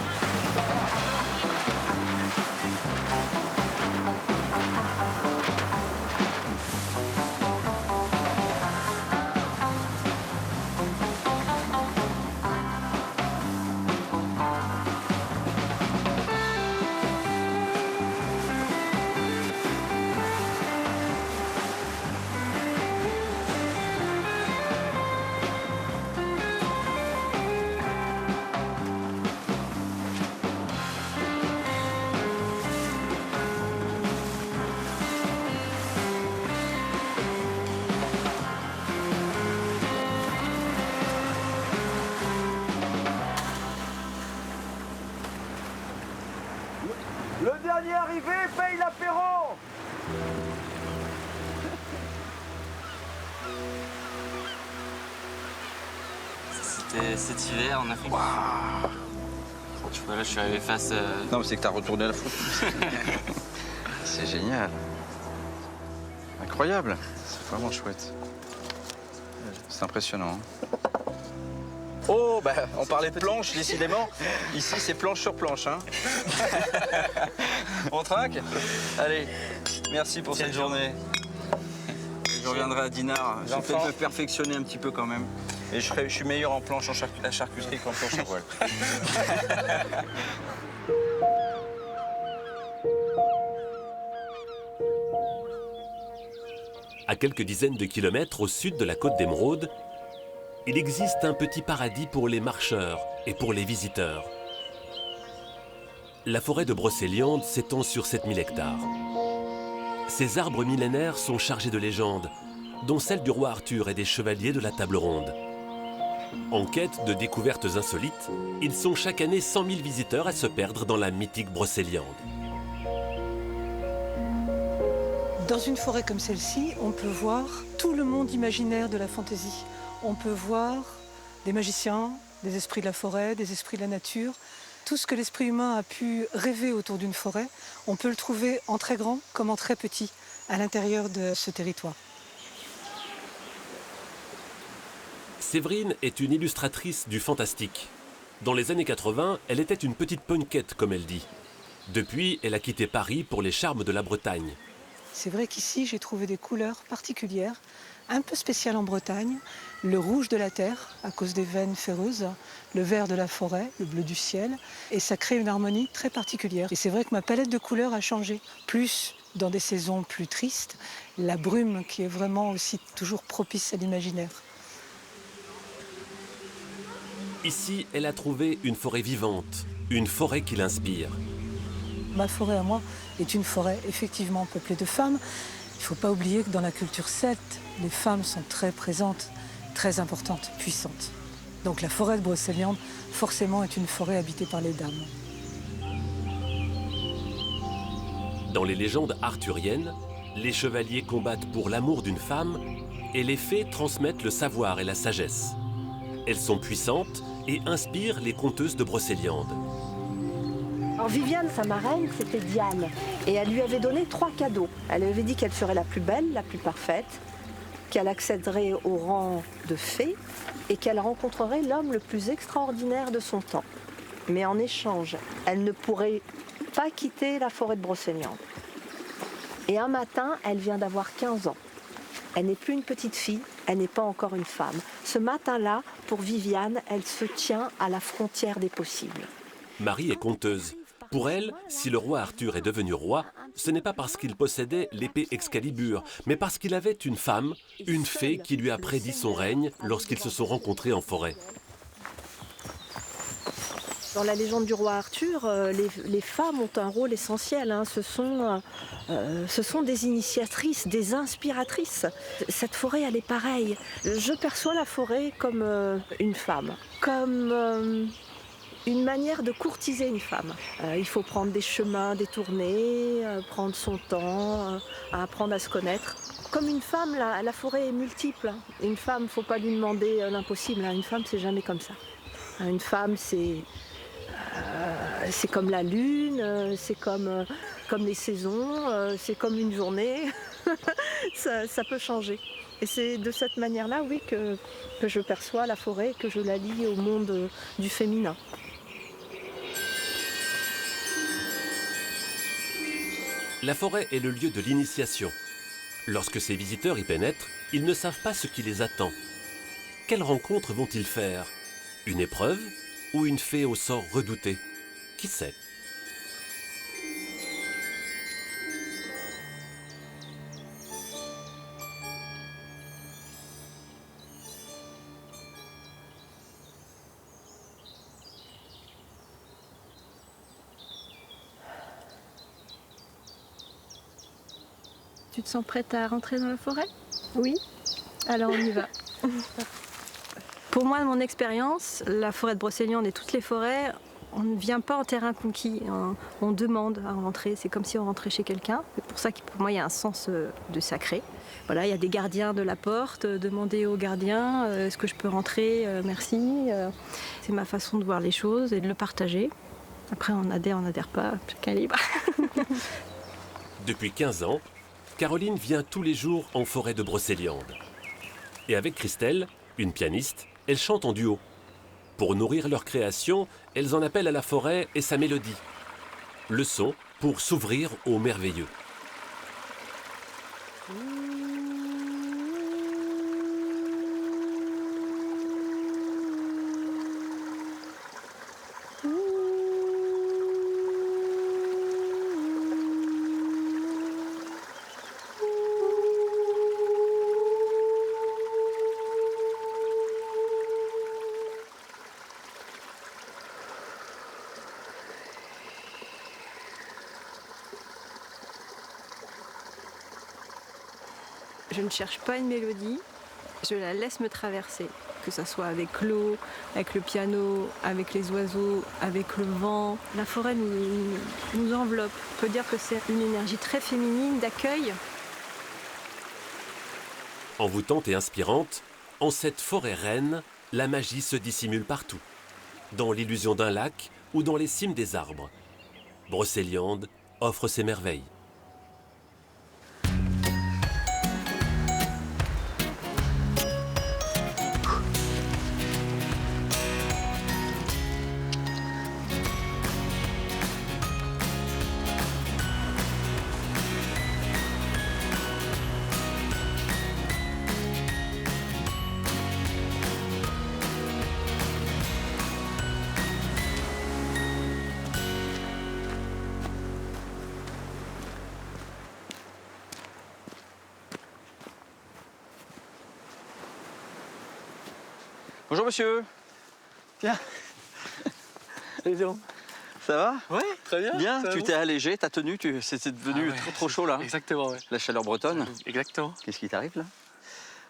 Le dernier arrivé paye l'apéro. C'était cet hiver en Afrique. Wow. Tu vois, là, je suis arrivé face... Non, mais c'est que t'as retourné à la faute. C'est génial. Incroyable. C'est vraiment chouette. C'est impressionnant. Hein. Oh, bah, on parlait de planche, décidément. Ici, c'est planche sur planche. Hein. On trinque? Allez, merci pour cette journée. Je reviendrai à Dinard. Je vais peut-être me perfectionner un petit peu quand même. Et je suis meilleur en planche à charcuterie qu'en planche à voile. À quelques dizaines de kilomètres au sud de la côte d'Émeraude, il existe un petit paradis pour les marcheurs et pour les visiteurs. La forêt de Brocéliande s'étend sur 7000 hectares. Ces arbres millénaires sont chargés de légendes, dont celle du roi Arthur et des chevaliers de la Table Ronde. En quête de découvertes insolites, ils sont chaque année 100 000 visiteurs à se perdre dans la mythique Brocéliande. Dans une forêt comme celle-ci, on peut voir tout le monde imaginaire de la fantaisie. On peut voir des magiciens, des esprits de la forêt, des esprits de la nature. Tout ce que l'esprit humain a pu rêver autour d'une forêt, on peut le trouver en très grand comme en très petit à l'intérieur de ce territoire. Séverine est une illustratrice du fantastique. Dans les années 80, elle était une petite punkette, comme elle dit. Depuis, elle a quitté Paris pour les charmes de la Bretagne. C'est vrai qu'ici, j'ai trouvé des couleurs particulières, un peu spécial en Bretagne, le rouge de la terre à cause des veines ferreuses, le vert de la forêt, le bleu du ciel, et ça crée une harmonie très particulière. Et c'est vrai que ma palette de couleurs a changé, plus dans des saisons plus tristes, la brume qui est vraiment aussi toujours propice à l'imaginaire. Ici, elle a trouvé une forêt vivante, une forêt qui l'inspire. Ma forêt à moi est une forêt effectivement peuplée de femmes. Il ne faut pas oublier que dans la culture celte, les femmes sont très présentes, très importantes, puissantes. Donc la forêt de Brocéliande, forcément, est une forêt habitée par les dames. Dans les légendes arthuriennes, les chevaliers combattent pour l'amour d'une femme et les fées transmettent le savoir et la sagesse. Elles sont puissantes et inspirent les conteuses de Brocéliande. Alors Viviane, sa marraine, c'était Diane. Et elle lui avait donné 3 cadeaux. Elle lui avait dit qu'elle serait la plus belle, la plus parfaite, qu'elle accéderait au rang de fée et qu'elle rencontrerait l'homme le plus extraordinaire de son temps. Mais en échange, elle ne pourrait pas quitter la forêt de Brocéliande. Et un matin, elle vient d'avoir 15 ans. Elle n'est plus une petite fille, elle n'est pas encore une femme. Ce matin-là, pour Viviane, elle se tient à la frontière des possibles. Marie est conteuse. Pour elle, si le roi Arthur est devenu roi, ce n'est pas parce qu'il possédait l'épée Excalibur, mais parce qu'il avait une femme, une fée qui lui a prédit son règne lorsqu'ils se sont rencontrés en forêt. Dans la légende du roi Arthur, les femmes ont un rôle essentiel. Hein. Ce sont des initiatrices, des inspiratrices. Cette forêt, elle est pareille. Je perçois la forêt comme une femme, comme une manière de courtiser une femme. Il faut prendre des chemins détournés, prendre son temps, apprendre à se connaître. Comme une femme, la forêt est multiple. Une femme, il ne faut pas lui demander l'impossible. Une femme, c'est jamais comme ça. Une femme, c'est comme la lune, c'est comme les saisons, c'est comme une journée. ça peut changer. Et c'est de cette manière-là, oui, que je perçois la forêt, que je la lie au monde du féminin. La forêt est le lieu de l'initiation. Lorsque ces visiteurs y pénètrent, ils ne savent pas ce qui les attend. Quelle rencontre vont-ils faire? Une épreuve ou une fée au sort redouté? Qui sait? Tu te sens prête à rentrer dans la forêt? Oui. Alors on y va. Pour moi, de mon expérience, la forêt de Brocéliande et toutes les forêts, on ne vient pas en terrain conquis. On demande à rentrer. C'est comme si on rentrait chez quelqu'un. C'est pour ça que pour moi, il y a un sens de sacré. Voilà, il y a des gardiens de la porte. Demander aux gardiens est-ce que je peux rentrer? Merci. C'est ma façon de voir les choses et de le partager. Après, on n'adhère pas. Chacun est libre. Depuis 15 ans, Caroline vient tous les jours en forêt de Brocéliande. Et avec Christelle, une pianiste, elles chantent en duo. Pour nourrir leur création, elles en appellent à la forêt et sa mélodie. Le son pour s'ouvrir au merveilleux. Je ne cherche pas une mélodie, je la laisse me traverser, que ce soit avec l'eau, avec le piano, avec les oiseaux, avec le vent. La forêt nous enveloppe. On peut dire que c'est une énergie très féminine d'accueil. Envoûtante et inspirante, en cette forêt reine, la magie se dissimule partout. Dans l'illusion d'un lac ou dans les cimes des arbres. Brocéliande offre ses merveilles. Bonjour monsieur. Tiens. Salut Jérôme. Ça va? Ouais, très bien. Bien, tu t'es allégé, ta tenue, c'était devenu trop chaud là. Exactement, ouais. La chaleur bretonne. Exactement. Qu'est-ce qui t'arrive là?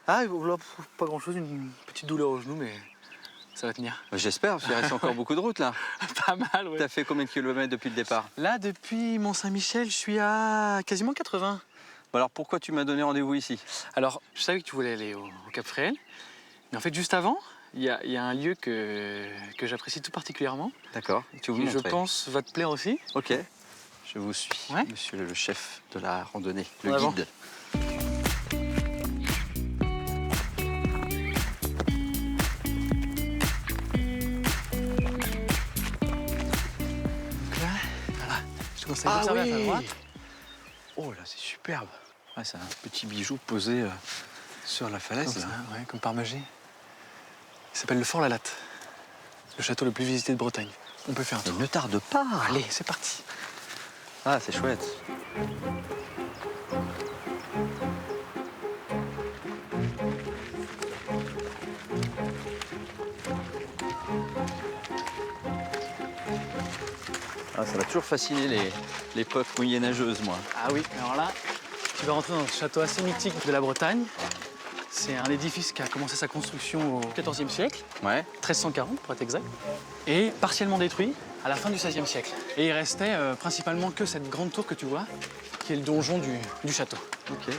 Ah, là, pas grand-chose, une petite douleur au genou, mais ça va tenir. J'espère, parce qu'il reste encore beaucoup de route là. Pas mal, ouais. T'as fait combien de kilomètres depuis le départ? Là, depuis Mont-Saint-Michel, je suis à quasiment 80. Bon, alors pourquoi tu m'as donné rendez-vous ici? Alors, je savais que tu voulais aller au Cap Fréhel, mais en fait, juste avant, il y a un lieu que j'apprécie tout particulièrement. D'accord, tu veux qui, me je montrer? pense, va te plaire aussi. Ok, je vous suis, monsieur le chef de la randonnée, le En avant. guide. Voilà, je te conseille d'observer à ta droite. Oh là, c'est superbe. Ouais, c'est un petit bijou posé sur la falaise. Comme là. ça, ouais, comme par magie. Il s'appelle le Fort La Latte, le château le plus visité de Bretagne. On peut faire un tour. Ne tarde pas. Allez, c'est parti. Ah, c'est chouette. Ah, ça m'a toujours fasciné l'époque moyenâgeuse, moi. Ah oui, alors là, tu vas rentrer dans ce château assez mythique de la Bretagne. C'est un édifice qui a commencé sa construction au XIVe siècle, Ouais. 1340 pour être exact, et partiellement détruit à la fin du XVIe siècle. Et il restait principalement que cette grande tour que tu vois, qui est le donjon du château. Ok.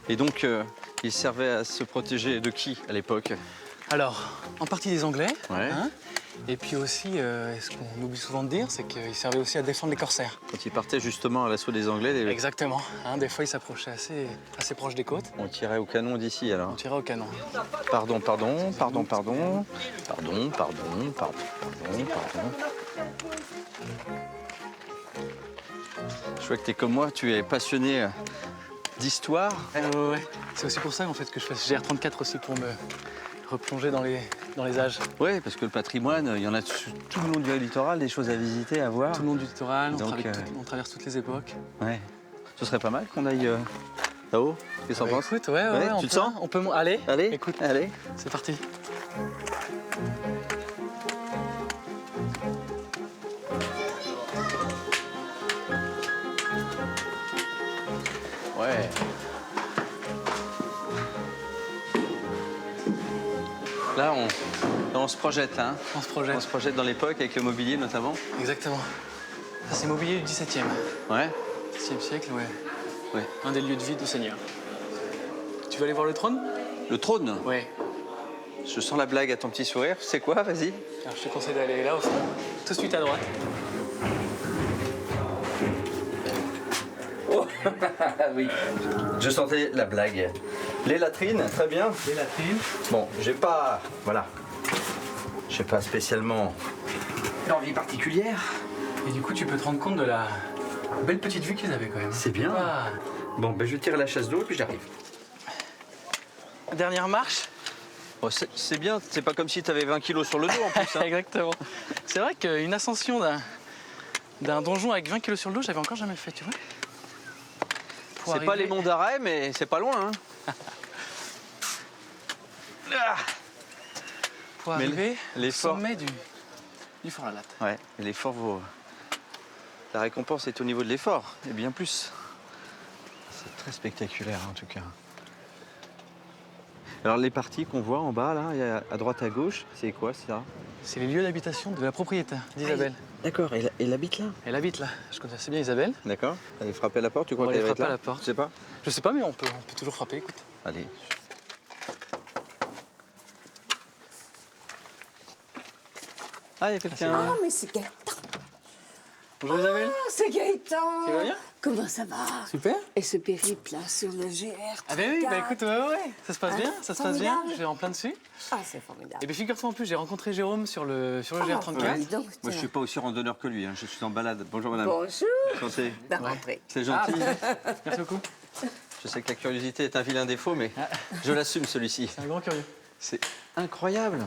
Et donc, il servait à se protéger de qui à l'époque? Alors, en partie des Anglais, Ouais. hein, et puis aussi, ce qu'on oublie souvent de dire, c'est qu'il servait aussi à défendre les corsaires. Quand il partait justement à l'assaut des Anglais, Exactement. Hein, des fois, il s'approchait assez proche des côtes. on tirait au canon d'ici alors. On tirait au canon. Pardon. Je vois que tu es comme moi, tu es passionné d'histoire. Ouais. C'est aussi pour ça en fait que je fais ce GR34 aussi pour me replonger dans les âges. Oui, parce que le patrimoine, il y en a tout le long du littoral, des choses à visiter, à voir. Tout le long du littoral, Donc, on traverse toutes les époques. Ouais. Ce serait pas mal qu'on aille là-haut. Qu'est-ce que t'en penses? Écoute, ouais, tu te sens? on peut. Allez, écoute, allez. C'est parti. Ouais. Là, on se projette, hein. On se projette. On se projette dans l'époque avec le mobilier notamment. Exactement. Ça, c'est mobilier du XVIIe. Ouais. XVIe siècle, ouais. Ouais. Un des lieux de vie du Seigneur. Tu veux aller voir le trône? Le trône? Ouais. Je sens la blague à ton petit sourire. C'est quoi? Vas-y. Alors, je te conseille d'aller là au fond, tout de suite à droite. Oh oui. Je sentais la blague. Les latrines, très bien. Les latrines. Bon, j'ai pas... Voilà. J'ai pas spécialement d'envie particulière. Et du coup, tu peux te rendre compte de la belle petite vue qu'ils avaient quand même. C'est bien. Ah. Bon, ben je vais tirer la chasse d'eau et puis j'arrive. Dernière marche. Bon, c'est bien, c'est pas comme si tu avais 20 kilos sur le dos en plus. Hein. Exactement. C'est vrai qu'une ascension d'un donjon avec 20 kilos sur le dos, j'avais encore jamais fait, tu vois. C'est pas les monts d'Arrêt, mais c'est pas loin. Hein. Pour arriver au l'effort... sommet du Fort La Latte. Ouais, et l'effort vaut... La récompense est au niveau de l'effort, et bien plus. C'est très spectaculaire en tout cas. Alors les parties qu'on voit en bas, là, à droite à gauche, c'est quoi ça? C'est les lieux d'habitation de la propriétaire d'Isabelle. D'accord, elle habite là? Elle habite là. Je connais assez bien Isabelle. D'accord. Elle frappait à la porte, tu crois On va qu'elle aller va être frapper là? à la porte. Je sais pas. Je sais pas, mais on peut toujours frapper, écoute. Allez. Ah, il y a quelqu'un. Ah, mais c'est Gaëtan. Bonjour Isabelle. Ah, c'est Gaëtan. Tu vas bien? Comment ça va? Super. Et ce périple là sur le GR34. Ah ben oui, bah écoute, ouais. Ça se passe bien, ça se passe bien. Formidable. Je vais en plein dessus. Ah, c'est formidable. Et bien figure-toi en plus, j'ai rencontré Jérôme sur le Ah, GR34. bah, dis donc, Moi, je tiens. suis pas aussi randonneur que lui, hein. Je suis en balade. Bonjour madame. Bonjour. Enchanté. Bien rentré. C'est gentil. Merci beaucoup. Je sais que la curiosité est un vilain défaut, mais je l'assume celui-ci. C'est un grand curieux. C'est incroyable.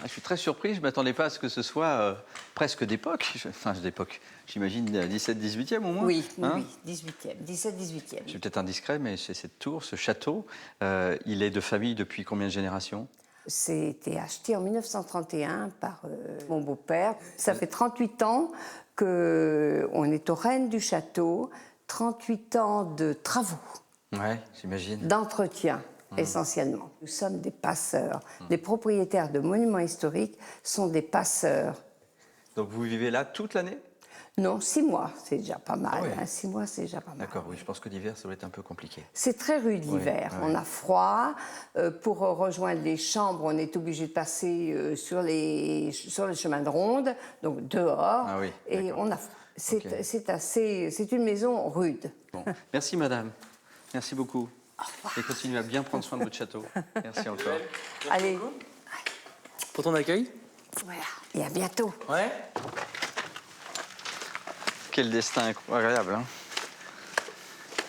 Je suis très surpris, je ne m'attendais pas à ce que ce soit presque d'époque. Enfin, d'époque, j'imagine 17-18e au moins. Oui, oui, 18e, 17-18e. Je suis peut-être indiscret, mais c'est cette tour, ce château, il est de famille depuis combien de générations? C'était acheté en 1931 par mon beau-père. Ça fait 38 ans qu'on est aux rênes du château, 38 ans de travaux. Ouais, j'imagine. D'entretien, essentiellement. Nous sommes des passeurs. Les propriétaires de monuments historiques sont des passeurs. Donc vous vivez là toute l'année? Non, 6 mois, c'est déjà pas mal. Ah ouais. Hein, 6 mois, c'est déjà pas mal. D'accord, oui, je pense que l'hiver, ça doit être un peu compliqué. C'est très rude l'hiver. Ouais. On a froid. Pour rejoindre les chambres, on est obligé de passer sur les chemins de ronde, donc dehors. Ah oui, et on a. C'est une maison rude. Bon. Merci madame. Merci beaucoup. Et continuez à bien prendre soin de votre château. Merci encore. Allez. Pour ton accueil. Voilà. Et à bientôt. Ouais. Quel destin incroyable, hein?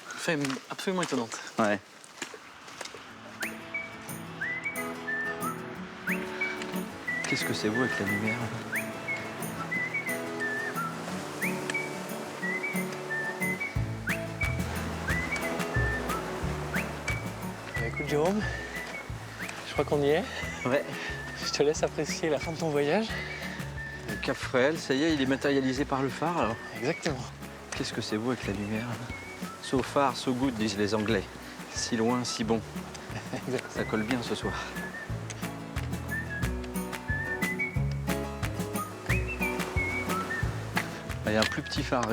Femme absolument étonnante. Ouais. Qu'est-ce que c'est beau avec la lumière? Écoute Jérôme, je crois qu'on y est. Ouais. Je te laisse apprécier la fin de ton voyage. Le Cap Fréhel, ça y est, il est matérialisé par le phare alors? Exactement. Qu'est-ce que c'est beau avec la lumière? So far, so good, disent les Anglais. Si loin, si bon. Ça colle bien ce soir. Il y a un plus petit phare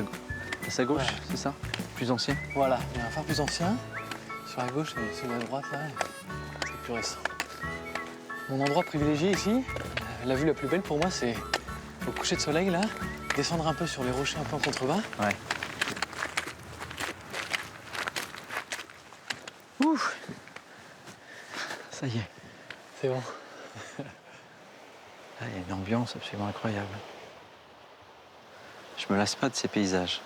à sa gauche, c'est ça? Plus ancien? Voilà, il y a un phare plus ancien. Sur la gauche et sur la droite, là, c'est plus récent. Mon endroit privilégié ici, la vue la plus belle pour moi, c'est au coucher de soleil, là, descendre un peu sur les rochers un peu en contrebas. Ouais. Ouf. Ça y est. C'est bon. Ah, il y a une ambiance absolument incroyable. Je me lasse pas de ces paysages.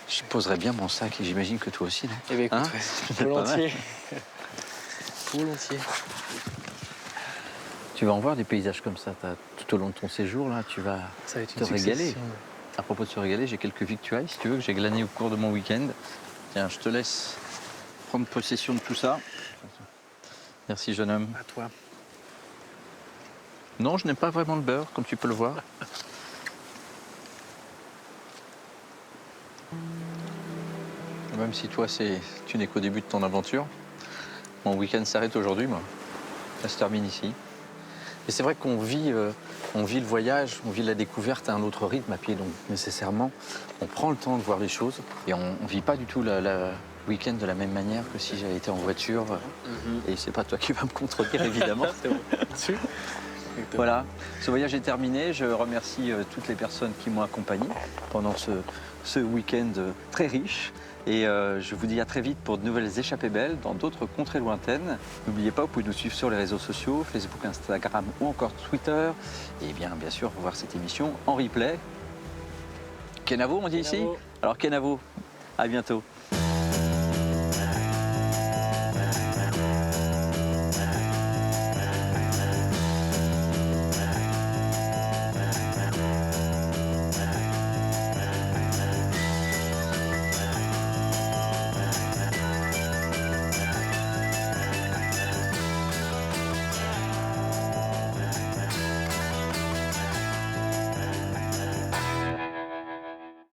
Je poserais bien mon sac et j'imagine que toi aussi, non? Eh bien, écoute, Hein? ouais. Volontiers. Volontiers. Tu vas en voir des paysages comme ça tout au long de ton séjour, là, tu vas te régaler. À propos de se régaler, j'ai quelques victuailles, si tu veux, que j'ai glanées au cours de mon week-end. Tiens, je te laisse prendre possession de tout ça. Merci, jeune homme. À toi. Non, je n'aime pas vraiment le beurre, comme tu peux le voir. Même si toi, tu n'es qu'au début de ton aventure, mon week-end s'arrête aujourd'hui, moi. Ça se termine ici. Et c'est vrai qu'on vit le voyage, on vit la découverte à un autre rythme à pied, donc nécessairement, on prend le temps de voir les choses et on ne vit pas du tout le week-end de la même manière que si j'avais été en voiture. Et c'est pas toi qui vas me contredire, évidemment. C'est bon. Voilà, ce voyage est terminé. Je remercie toutes les personnes qui m'ont accompagné pendant ce week-end très riche. Et je vous dis à très vite pour de nouvelles échappées belles dans d'autres contrées lointaines. N'oubliez pas, vous pouvez nous suivre sur les réseaux sociaux, Facebook, Instagram ou encore Twitter. Et bien sûr, voir cette émission en replay. Kenavo, on dit ici? Alors Kenavo, à bientôt.